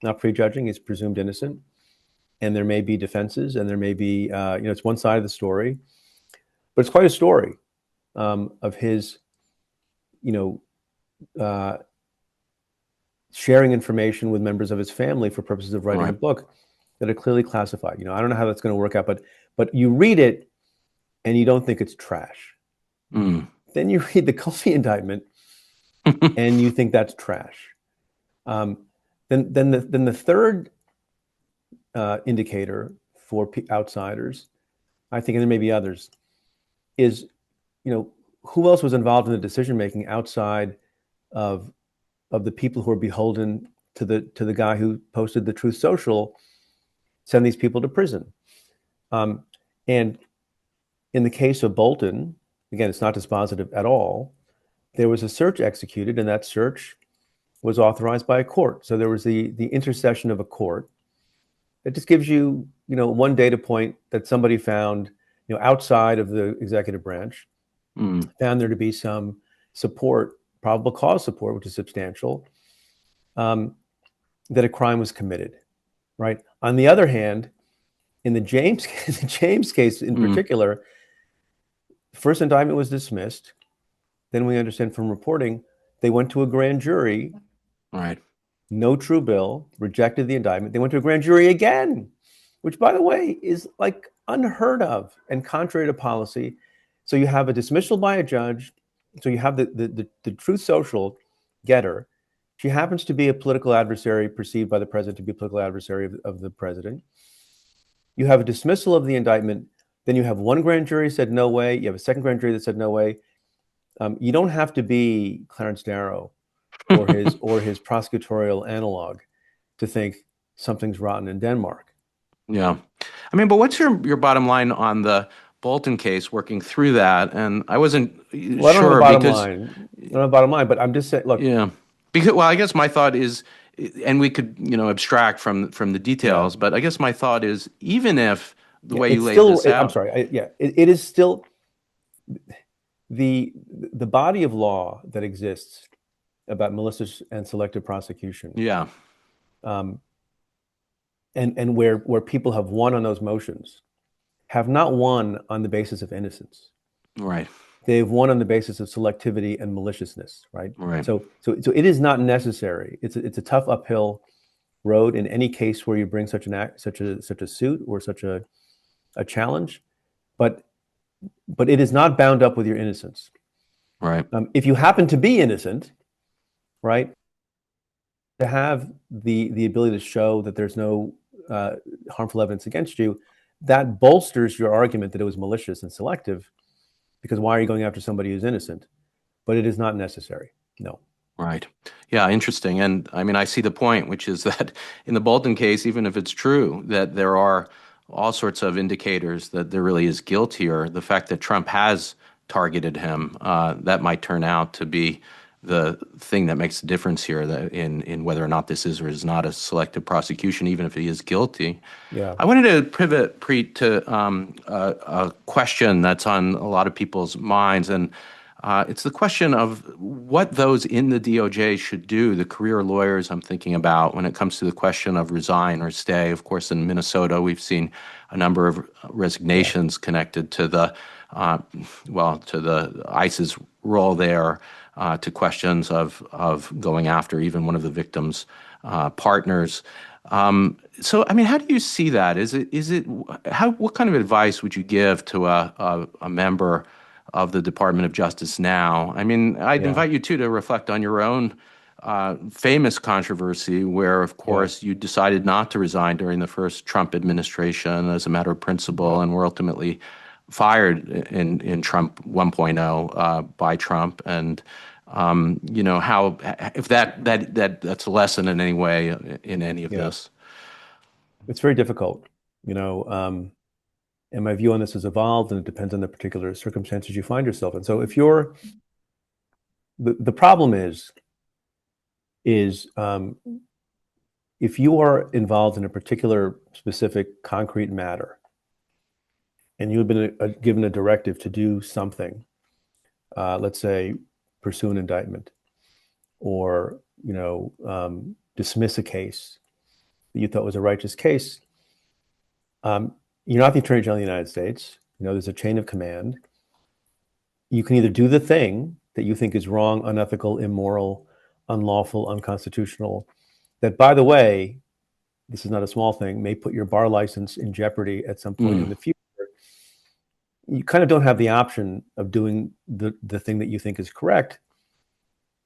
[SPEAKER 1] Not prejudging, he's presumed innocent, and there may be defenses, and there may be, it's one side of the story, but it's quite a story of his, sharing information with members of his family for purposes of writing a book that are clearly classified. I don't know how that's going to work out, but you read it and you don't think it's trash. Then you read the Comey indictment and you think that's trash. Then the third indicator for outsiders, I think, and there may be others, is who else was involved in the decision making outside of the people who are beholden to the guy who posted the Truth Social, send these people to prison. And in the case of Bolton, again, it's not dispositive at all. There was a search executed, and that search was authorized by a court. So there was the intercession of a court. It just gives you, one data point that somebody found, outside of the executive branch, found there to be some support, probable cause support, which is substantial, that a crime was committed, right? On the other hand, in the James case in particular, first indictment was dismissed. Then we understand from reporting, they went to a grand jury.
[SPEAKER 2] Right.
[SPEAKER 1] No true bill, rejected the indictment. They went to a grand jury again, which, by the way, is like unheard of and contrary to policy. So you have a dismissal by a judge. So you have the Truth Social getter. She happens to be a political adversary, perceived by the president to be a political adversary of the president. You have a dismissal of the indictment. Then you have one grand jury said no way. You have a second grand jury that said no way. You don't have to be Clarence Darrow or his prosecutorial analog to think something's rotten in Denmark.
[SPEAKER 2] Yeah. I mean, but what's your bottom line on the Bolton case, working through that? And I wasn't
[SPEAKER 1] sure, I don't have a bottom line, but I'm just saying, look.
[SPEAKER 2] Yeah. Because, well, I guess my thought is, and we could, abstract from the details, but I guess my thought is, even if the way you laid this out.
[SPEAKER 1] I'm sorry. It is still the body of law that exists about malicious and selective prosecution.
[SPEAKER 2] Yeah.
[SPEAKER 1] And where people have won on those motions, have not won on the basis of innocence.
[SPEAKER 2] Right.
[SPEAKER 1] They've won on the basis of selectivity and maliciousness. Right.
[SPEAKER 2] Right.
[SPEAKER 1] So it is not necessary. It's a tough uphill road in any case where you bring such a suit or such a challenge, but it is not bound up with your innocence.
[SPEAKER 2] Right.
[SPEAKER 1] If you happen to be innocent, right, to have the ability to show that there's no harmful evidence against you, that bolsters your argument that it was malicious and selective, because why are you going after somebody who's innocent? But it is not necessary. No.
[SPEAKER 2] Right. Yeah, interesting. And I mean, I see the point, which is that in the Bolton case, even if it's true that there are all sorts of indicators that there really is guilt here, the fact that Trump has targeted him, that might turn out to be the thing that makes the difference here, that in whether or not this is or is not a selective prosecution, even if he is guilty.
[SPEAKER 1] Yeah.
[SPEAKER 2] I wanted to pivot, Preet, to a question that's on a lot of people's minds, and it's the question of what those in the DOJ should do, the career lawyers I'm thinking about, when it comes to the question of resign or stay. Of course, in Minnesota, we've seen a number of resignations connected to the ICE's role there, to questions of going after even one of the victim's partners. So, I mean, how do you see that? What kind of advice would you give to a member of the Department of Justice now? I mean, I'd invite you too to reflect on your own famous controversy where, of course, you decided not to resign during the first Trump administration as a matter of principle and were ultimately fired in Trump 1.0 by Trump, and how if that's a lesson in any way in any of this.
[SPEAKER 1] It's very difficult, and my view on this has evolved, and it depends on the particular circumstances you find yourself in. So if you're the problem is if you are involved in a particular specific concrete matter and you've been given a directive to do something, let's say pursue an indictment or dismiss a case that you thought was a righteous case, you're not the Attorney General of the United States. There's a chain of command. You can either do the thing that you think is wrong, unethical, immoral, unlawful, unconstitutional, that, by the way, this is not a small thing, may put your bar license in jeopardy at some point in the future. You kind of don't have the option of doing the thing that you think is correct.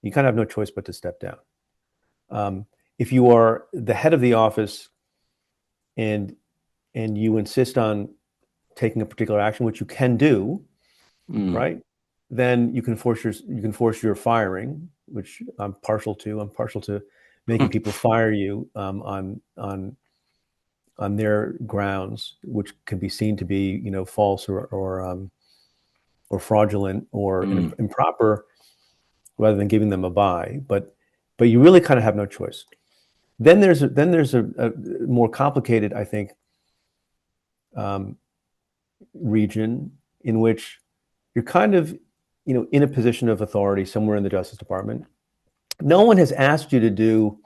[SPEAKER 1] You kind of have no choice but to step down. If you are the head of the office and you insist on taking a particular action, which you can do, right? Then you can force your firing, which I'm partial to. I'm partial to making people fire you on their grounds, which can be seen to be false or fraudulent or improper, rather than giving them a bye. But you really kind of have no choice. Then there's a more complicated, I think, region in which you're kind of in a position of authority somewhere in the Justice Department. No one has asked you to do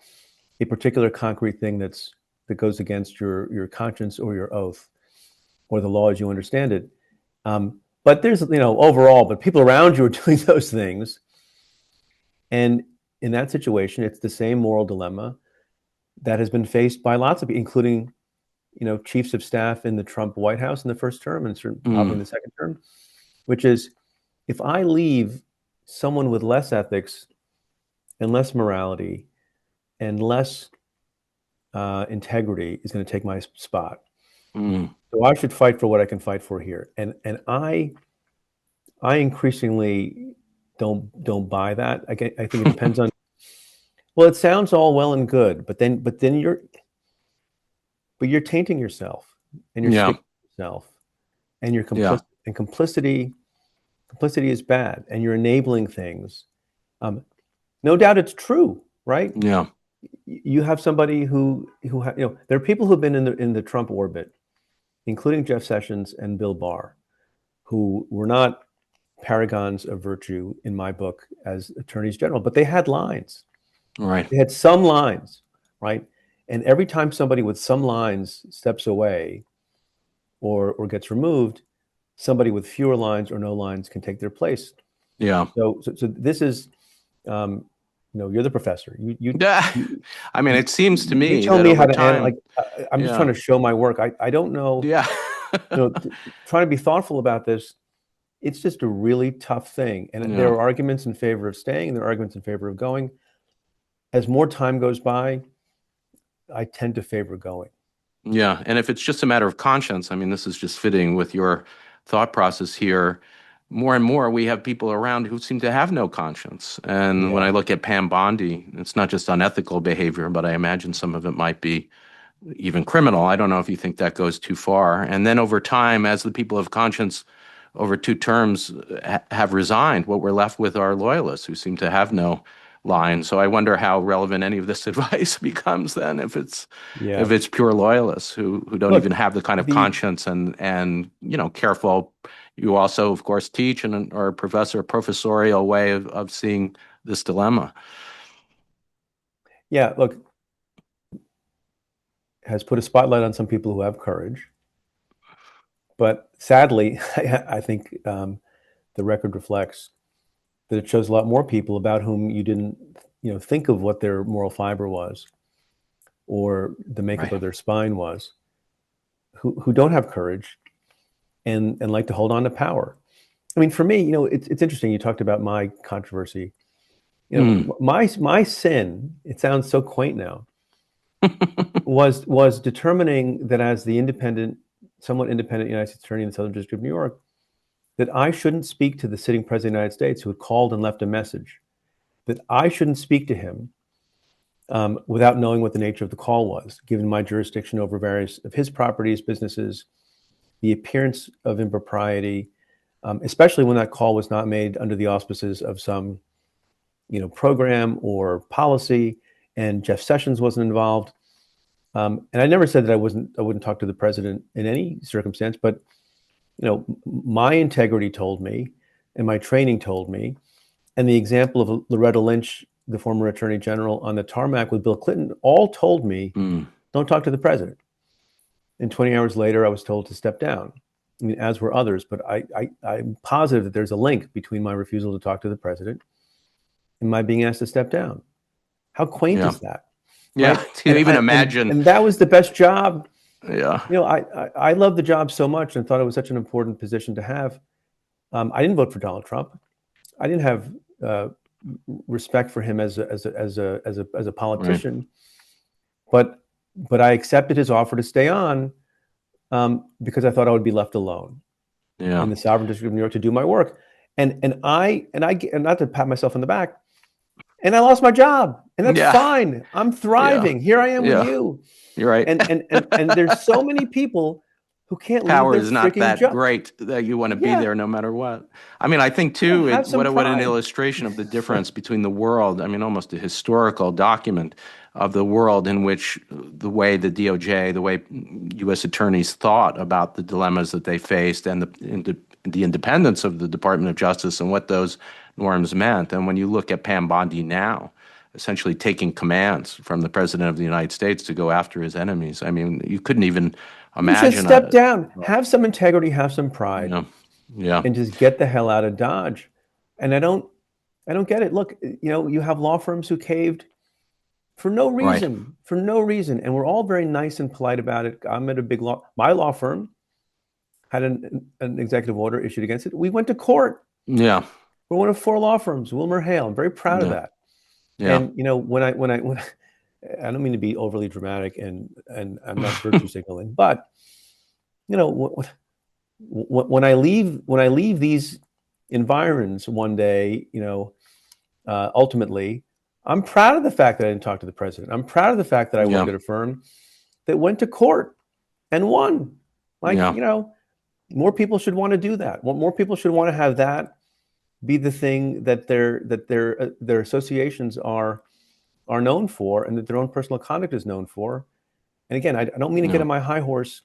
[SPEAKER 1] a particular concrete thing that goes against your conscience or your oath or the law as you understand it. But there's overall, but people around you are doing those things, and in that situation, it's the same moral dilemma that has been faced by lots of people, including chiefs of staff in the Trump White House in the first term and probably in the second term, which is, if I leave someone with less ethics and less morality and less integrity is going to take my spot. So I should fight for what I can fight for here. And I increasingly don't buy that. I think it depends on. Well, it sounds all well and good, but then you're tainting yourself, and you're sticking yourself, and you're complicit. And complicity is bad, and you're enabling things. No doubt it's true, right?
[SPEAKER 2] Yeah.
[SPEAKER 1] You have somebody who there are people who've been in the Trump orbit, including Jeff Sessions and Bill Barr, who were not paragons of virtue in my book as attorneys general, but they had lines.
[SPEAKER 2] Right.
[SPEAKER 1] They had some lines, right? And every time somebody with some lines steps away or gets removed, somebody with fewer lines or no lines can take their place.
[SPEAKER 2] Yeah.
[SPEAKER 1] So this is, you're the professor.
[SPEAKER 2] I mean, it seems to me
[SPEAKER 1] you tell
[SPEAKER 2] that
[SPEAKER 1] me
[SPEAKER 2] over
[SPEAKER 1] how to
[SPEAKER 2] time,
[SPEAKER 1] I'm just trying to show my work. I don't know.
[SPEAKER 2] Yeah.
[SPEAKER 1] Trying to be thoughtful about this. It's just a really tough thing. And there are arguments in favor of staying, and there are arguments in favor of going. As more time goes by, I tend to favor going.
[SPEAKER 2] Yeah. And if it's just a matter of conscience, I mean, this is just fitting with your thought process here. More and more, we have people around who seem to have no conscience. And when I look at Pam Bondi, it's not just unethical behavior, but I imagine some of it might be even criminal. I don't know if you think that goes too far. And then over time, as the people of conscience over 2 terms have resigned, what we're left with are loyalists who seem to have no line. So I wonder how relevant any of this advice becomes then if it's pure loyalists who don't even have the kind of conscience and careful. You also, of course, teach and are a professorial way of seeing this dilemma.
[SPEAKER 1] Yeah, look, has put a spotlight on some people who have courage. But sadly, I think the record reflects that it shows a lot more people about whom you didn't, think of what their moral fiber was or the makeup of their spine was, who don't have courage and like to hold on to power. I mean, for me, it's interesting. You talked about my controversy. My sin, it sounds so quaint now, was determining that as the somewhat independent United States Attorney in the Southern District of New York, that I shouldn't speak to the sitting president of the United States who had called and left a message, that I shouldn't speak to him without knowing what the nature of the call was, given my jurisdiction over various of his properties, businesses, the appearance of impropriety, especially when that call was not made under the auspices of some, program or policy, and Jeff Sessions wasn't involved. And I never said that I wouldn't talk to the president in any circumstance, but my integrity told me, and my training told me, and the example of Loretta Lynch, the former attorney general, on the tarmac with Bill Clinton, all told me, don't talk to the president. And 20 hours later, I was told to step down. I mean, as were others, but I'm positive that there's a link between my refusal to talk to the president and my being asked to step down. How quaint is that?
[SPEAKER 2] Yeah,
[SPEAKER 1] right?
[SPEAKER 2] to even imagine.
[SPEAKER 1] And that was the best job.
[SPEAKER 2] Yeah.
[SPEAKER 1] I love the job so much and thought it was such an important position to have. I didn't vote for Donald Trump. I didn't have respect for him as a politician, but I accepted his offer to stay on because I thought I would be left alone in the Sovereign District of New York to do my work. And not to pat myself on the back, and I lost my job, and that's fine. I'm thriving. Here I am with you.
[SPEAKER 2] You're right.
[SPEAKER 1] And there's so many people who can't leave
[SPEAKER 2] Power
[SPEAKER 1] their
[SPEAKER 2] is not that
[SPEAKER 1] job.
[SPEAKER 2] great that you want to be there no matter what. I mean, I think too, what an illustration of the difference between the world. I mean, almost a historical document of the world in which the way the DOJ, the way U.S. attorneys thought about the dilemmas that they faced and the independence of the Department of Justice and what those norms meant. And when you look at Pam Bondi now, essentially taking commands from the President of the United States to go after his enemies, I mean, you couldn't even imagine.
[SPEAKER 1] You should step down, have some integrity, have some pride,
[SPEAKER 2] and
[SPEAKER 1] just get the hell out of Dodge. And I don't get it. Look, you have law firms who caved for no reason, and we're all very nice and polite about it. I'm at my law firm had an executive order issued against it. We went to court.
[SPEAKER 2] Yeah,
[SPEAKER 1] we're one of 4 law firms, Wilmer Hale. I'm very proud of that.
[SPEAKER 2] Yeah.
[SPEAKER 1] And when I don't mean to be overly dramatic, and I'm not virtue signaling, but when I leave these environs one day, ultimately, I'm proud of the fact that I didn't talk to the president. I'm proud of the fact that I worked at a firm that went to court and won. More people should want to do that. More people should want to have that be the thing that their associations are known for, and that their own personal conduct is known for. And again, I don't mean to get on my high horse,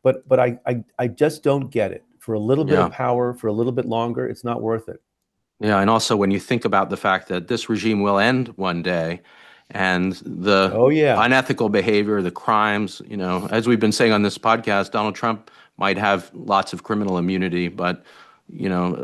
[SPEAKER 1] but I just don't get it. For a little bit of power, for a little bit longer, it's not worth it.
[SPEAKER 2] Yeah, and also when you think about the fact that this regime will end one day, and the unethical behavior, the crimes, as we've been saying on this podcast, Donald Trump might have lots of criminal immunity, but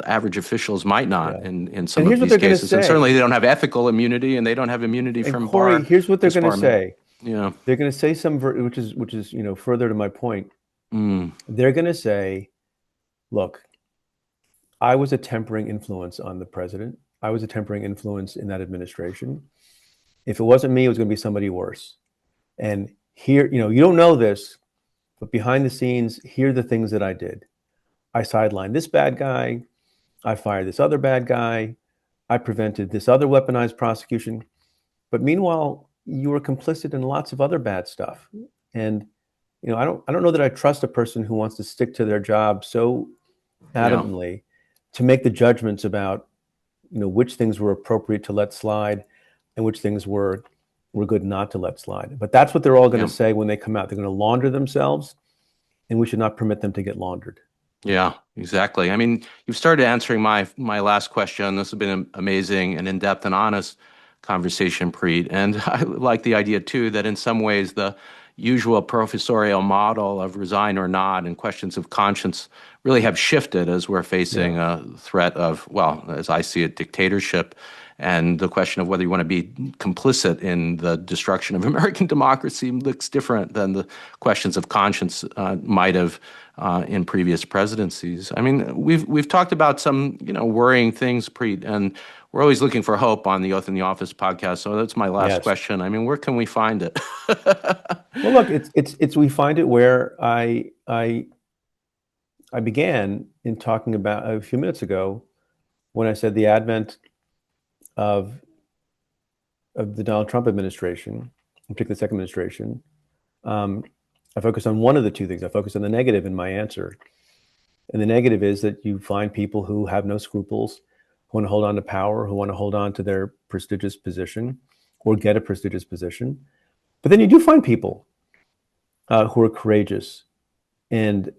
[SPEAKER 2] average officials might not in some of these cases. And certainly they don't have ethical immunity, and they don't have immunity from
[SPEAKER 1] Corey,
[SPEAKER 2] bar.
[SPEAKER 1] Here's what they're going to say.
[SPEAKER 2] Yeah,
[SPEAKER 1] they're going to say which is further to my point. They're going to say, look, I was a tempering influence on the president. I was a tempering influence in that administration. If it wasn't me, it was going to be somebody worse. And here, you don't know this, but behind the scenes, here are the things that I did. I sidelined this bad guy. I fired this other bad guy. I prevented this other weaponized prosecution. But meanwhile, you were complicit in lots of other bad stuff. And I don't know that I trust a person who wants to stick to their job so adamantly to make the judgments about which things were appropriate to let slide and which things were good not to let slide. But that's what they're all going to say when they come out. They're going to launder themselves, and we should not permit them to get laundered.
[SPEAKER 2] Yeah, exactly. I mean, you've started answering my last question. This has been an amazing and in-depth and honest conversation, Preet. And I like the idea, too, that in some ways the usual professorial model of resign or not and questions of conscience really have shifted as we're facing a threat of, well, as I see it, dictatorship, and the question of whether you want to be complicit in the destruction of American democracy looks different than the questions of conscience might have in previous presidencies. I mean, we've talked about some worrying things, Preet, and we're always looking for hope on the Oath in the Office podcast. So that's my last question. I mean, where can we find it?
[SPEAKER 1] Well, look, it's we find it where I I began in talking about a few minutes ago when I said the advent of the Donald Trump administration, in particular the second administration, I focus on one of the two things. I focus on the negative in my answer. And the negative is that you find people who have no scruples, who want to hold on to power, who want to hold on to their prestigious position or get a prestigious position. But then you do find people who are courageous and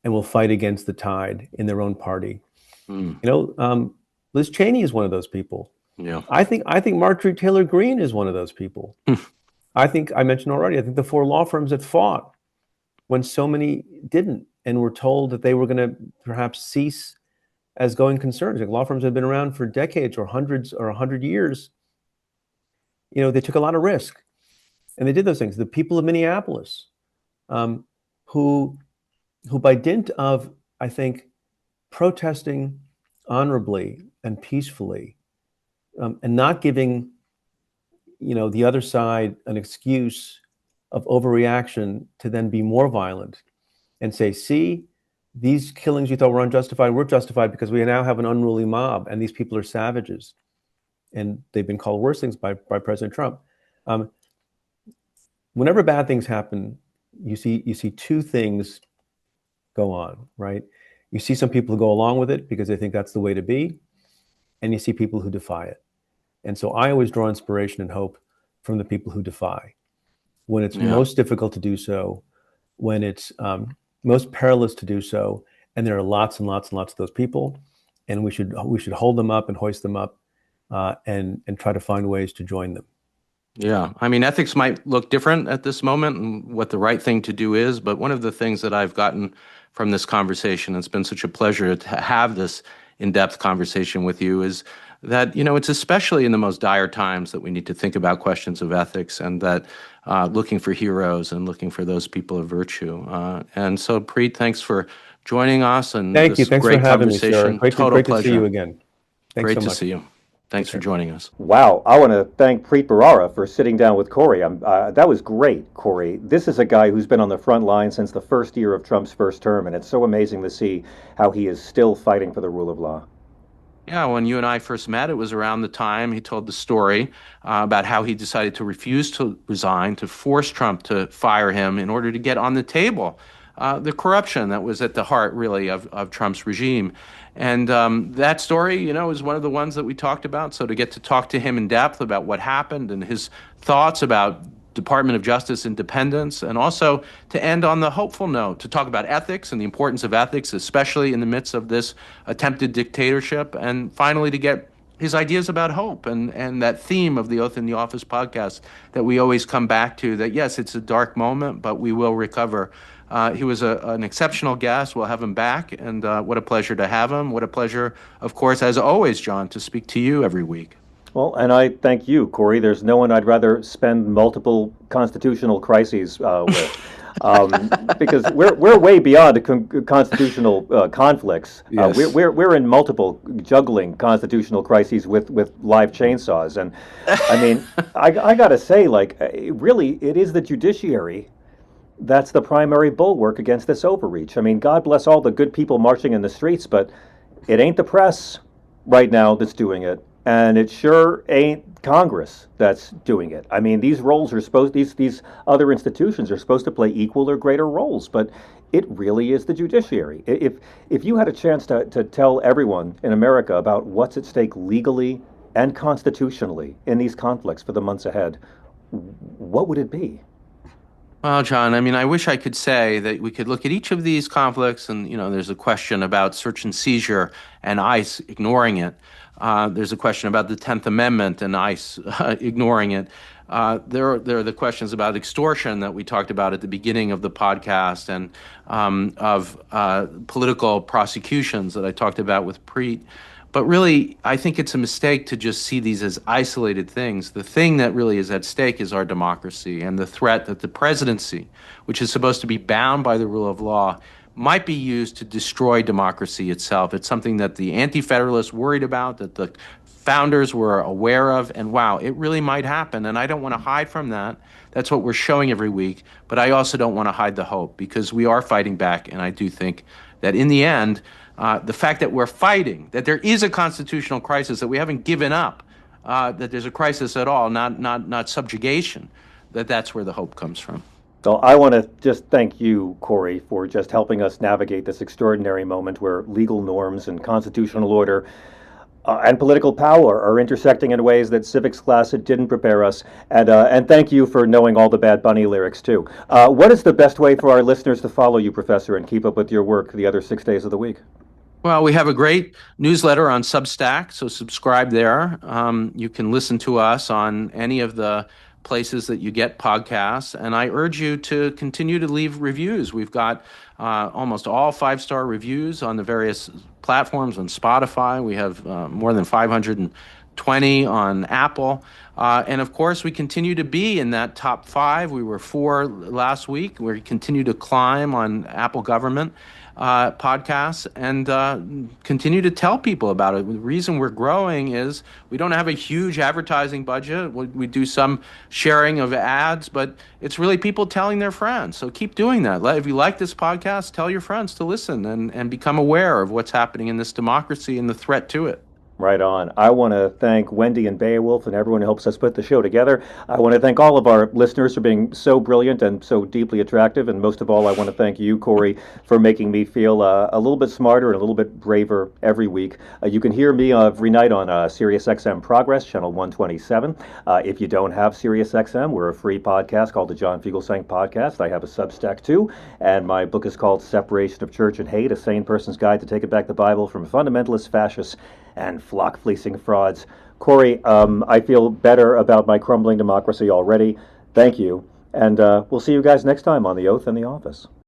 [SPEAKER 1] will fight against the tide in their own party. Liz Cheney is one of those people.
[SPEAKER 2] Yeah.
[SPEAKER 1] I think Marjorie Taylor Greene is one of those people. I think I mentioned already, I think the four law firms that fought when so many didn't and were told that they were going to perhaps cease as going concerns. Like law firms have been around for decades or hundreds or 100 years. They took a lot of risk and they did those things. The people of Minneapolis, who by dint of, I think, protesting honorably and peacefully, and not giving, the other side an excuse of overreaction to then be more violent and say, see, these killings you thought were unjustified, were justified because we now have an unruly mob and these people are savages. And they've been called worse things by President Trump. Whenever bad things happen, you see two things go on, right? You see some people who go along with it because they think that's the way to be, and you see people who defy it. And so I always draw inspiration and hope from the people who defy. When it's most difficult to do so, when it's most perilous to do so, and there are lots and lots and lots of those people, and we should hold them up and hoist them up, and try to find ways to join them.
[SPEAKER 2] Yeah. I mean, ethics might look different at this moment and what the right thing to do is, but one of the things that I've gotten from this conversation, it's been such a pleasure to have this in-depth conversation with you, is that, it's especially in the most dire times that we need to think about questions of ethics, and that looking for heroes and looking for those people of virtue. And so, Preet, thanks for joining us and
[SPEAKER 1] Thank you.
[SPEAKER 2] this
[SPEAKER 1] Thanks
[SPEAKER 2] great
[SPEAKER 1] for having
[SPEAKER 2] conversation.
[SPEAKER 1] me, Sarah.
[SPEAKER 2] Total
[SPEAKER 1] great
[SPEAKER 2] pleasure.
[SPEAKER 1] to see you again. Thanks
[SPEAKER 2] great
[SPEAKER 1] so
[SPEAKER 2] to
[SPEAKER 1] much.
[SPEAKER 2] see you. Thanks for joining us.
[SPEAKER 3] Wow, I want to thank Preet Bharara for sitting down with Corey. That was great, Corey. This is a guy who's been on the front line since the first year of Trump's first term, and it's so amazing to see how he is still fighting for the rule of law.
[SPEAKER 2] Yeah, when you and I first met, it was around the time he told the story about how he decided to refuse to resign, to force Trump to fire him in order to get on the table the corruption that was at the heart, really, of Trump's regime. And that story, is one of the ones that we talked about. So to get to talk to him in depth about what happened and his thoughts about Department of Justice independence, and also to end on the hopeful note, to talk about ethics and the importance of ethics, especially in the midst of this attempted dictatorship, and finally to get his ideas about hope and that theme of the Oath in the Office podcast that we always come back to, that yes, it's a dark moment, but we will recover. He was an exceptional guest. We'll have him back, and what a pleasure to have him. What a pleasure, of course, as always, John, to speak to you every week.
[SPEAKER 3] Well, and I thank you, Corey. There's no one I'd rather spend multiple constitutional crises with. Because we're way beyond constitutional conflicts.
[SPEAKER 2] Yes.
[SPEAKER 3] We're in multiple juggling constitutional crises with live chainsaws, and I mean, I gotta say, really, it is the judiciary that's the primary bulwark against this overreach. I mean, God bless all the good people marching in the streets, but it ain't the press right now that's doing it. And it sure ain't Congress that's doing it. I mean, these roles are these other institutions are supposed to play equal or greater roles, but it really is the judiciary. If you had a chance to tell everyone in America about what's at stake legally and constitutionally in these conflicts for the months ahead, what would it be?
[SPEAKER 2] Well, John, I mean, I wish I could say that we could look at each of these conflicts and, there's a question about search and seizure and ICE ignoring it. There's a question about the 10th Amendment and ICE ignoring it. There are the questions about extortion that we talked about at the beginning of the podcast, and of political prosecutions that I talked about with Preet. But really, I think it's a mistake to just see these as isolated things. The thing that really is at stake is our democracy, and the threat that the presidency, which is supposed to be bound by the rule of law, might be used to destroy democracy itself. It's something that the anti-federalists worried about, that the founders were aware of, and wow, it really might happen. And I don't want to hide from that. That's what we're showing every week. But I also don't want to hide the hope, because we are fighting back. And I do think that in the end, the fact that we're fighting, that there is a constitutional crisis, that we haven't given up, that there's a crisis at all, not subjugation, that's where the hope comes from.
[SPEAKER 3] So I want to just thank you, Corey, for just helping us navigate this extraordinary moment where legal norms and constitutional order and political power are intersecting in ways that civics class didn't prepare us. And thank you for knowing all the Bad Bunny lyrics, too. What is the best way for our listeners to follow you, Professor, and keep up with your work the other 6 days of the week?
[SPEAKER 2] Well, we have a great newsletter on Substack, so subscribe there. You can listen to us on any of the places that you get podcasts, and I urge you to continue to leave reviews. We've got almost all 5-star reviews on the various platforms. On Spotify, we have more than 520 on Apple. And of course, we continue to be in that top 5. We were 4 last week. We continue to climb on Apple government podcasts, and continue to tell people about it. The reason we're growing is we don't have a huge advertising budget. We do some sharing of ads, but it's really people telling their friends. So keep doing that. If you like this podcast, tell your friends to listen and become aware of what's happening in this democracy and the threat to it.
[SPEAKER 3] Right on. I want to thank Wendy and Beowulf and everyone who helps us put the show together. I want to thank all of our listeners for being so brilliant and so deeply attractive. And most of all, I want to thank you, Corey, for making me feel a little bit smarter and a little bit braver every week. You can hear me every night on SiriusXM Progress, channel 127. If you don't have SiriusXM, we're a free podcast called the John Fugelsang Podcast. I have a Substack too, and my book is called Separation of Church and Hate, A Sane Person's Guide to Taking Back the Bible from Fundamentalist Fascists and flock-fleecing frauds. Corey, I feel better about my crumbling democracy already. Thank you. And we'll see you guys next time on The Oath and the Office.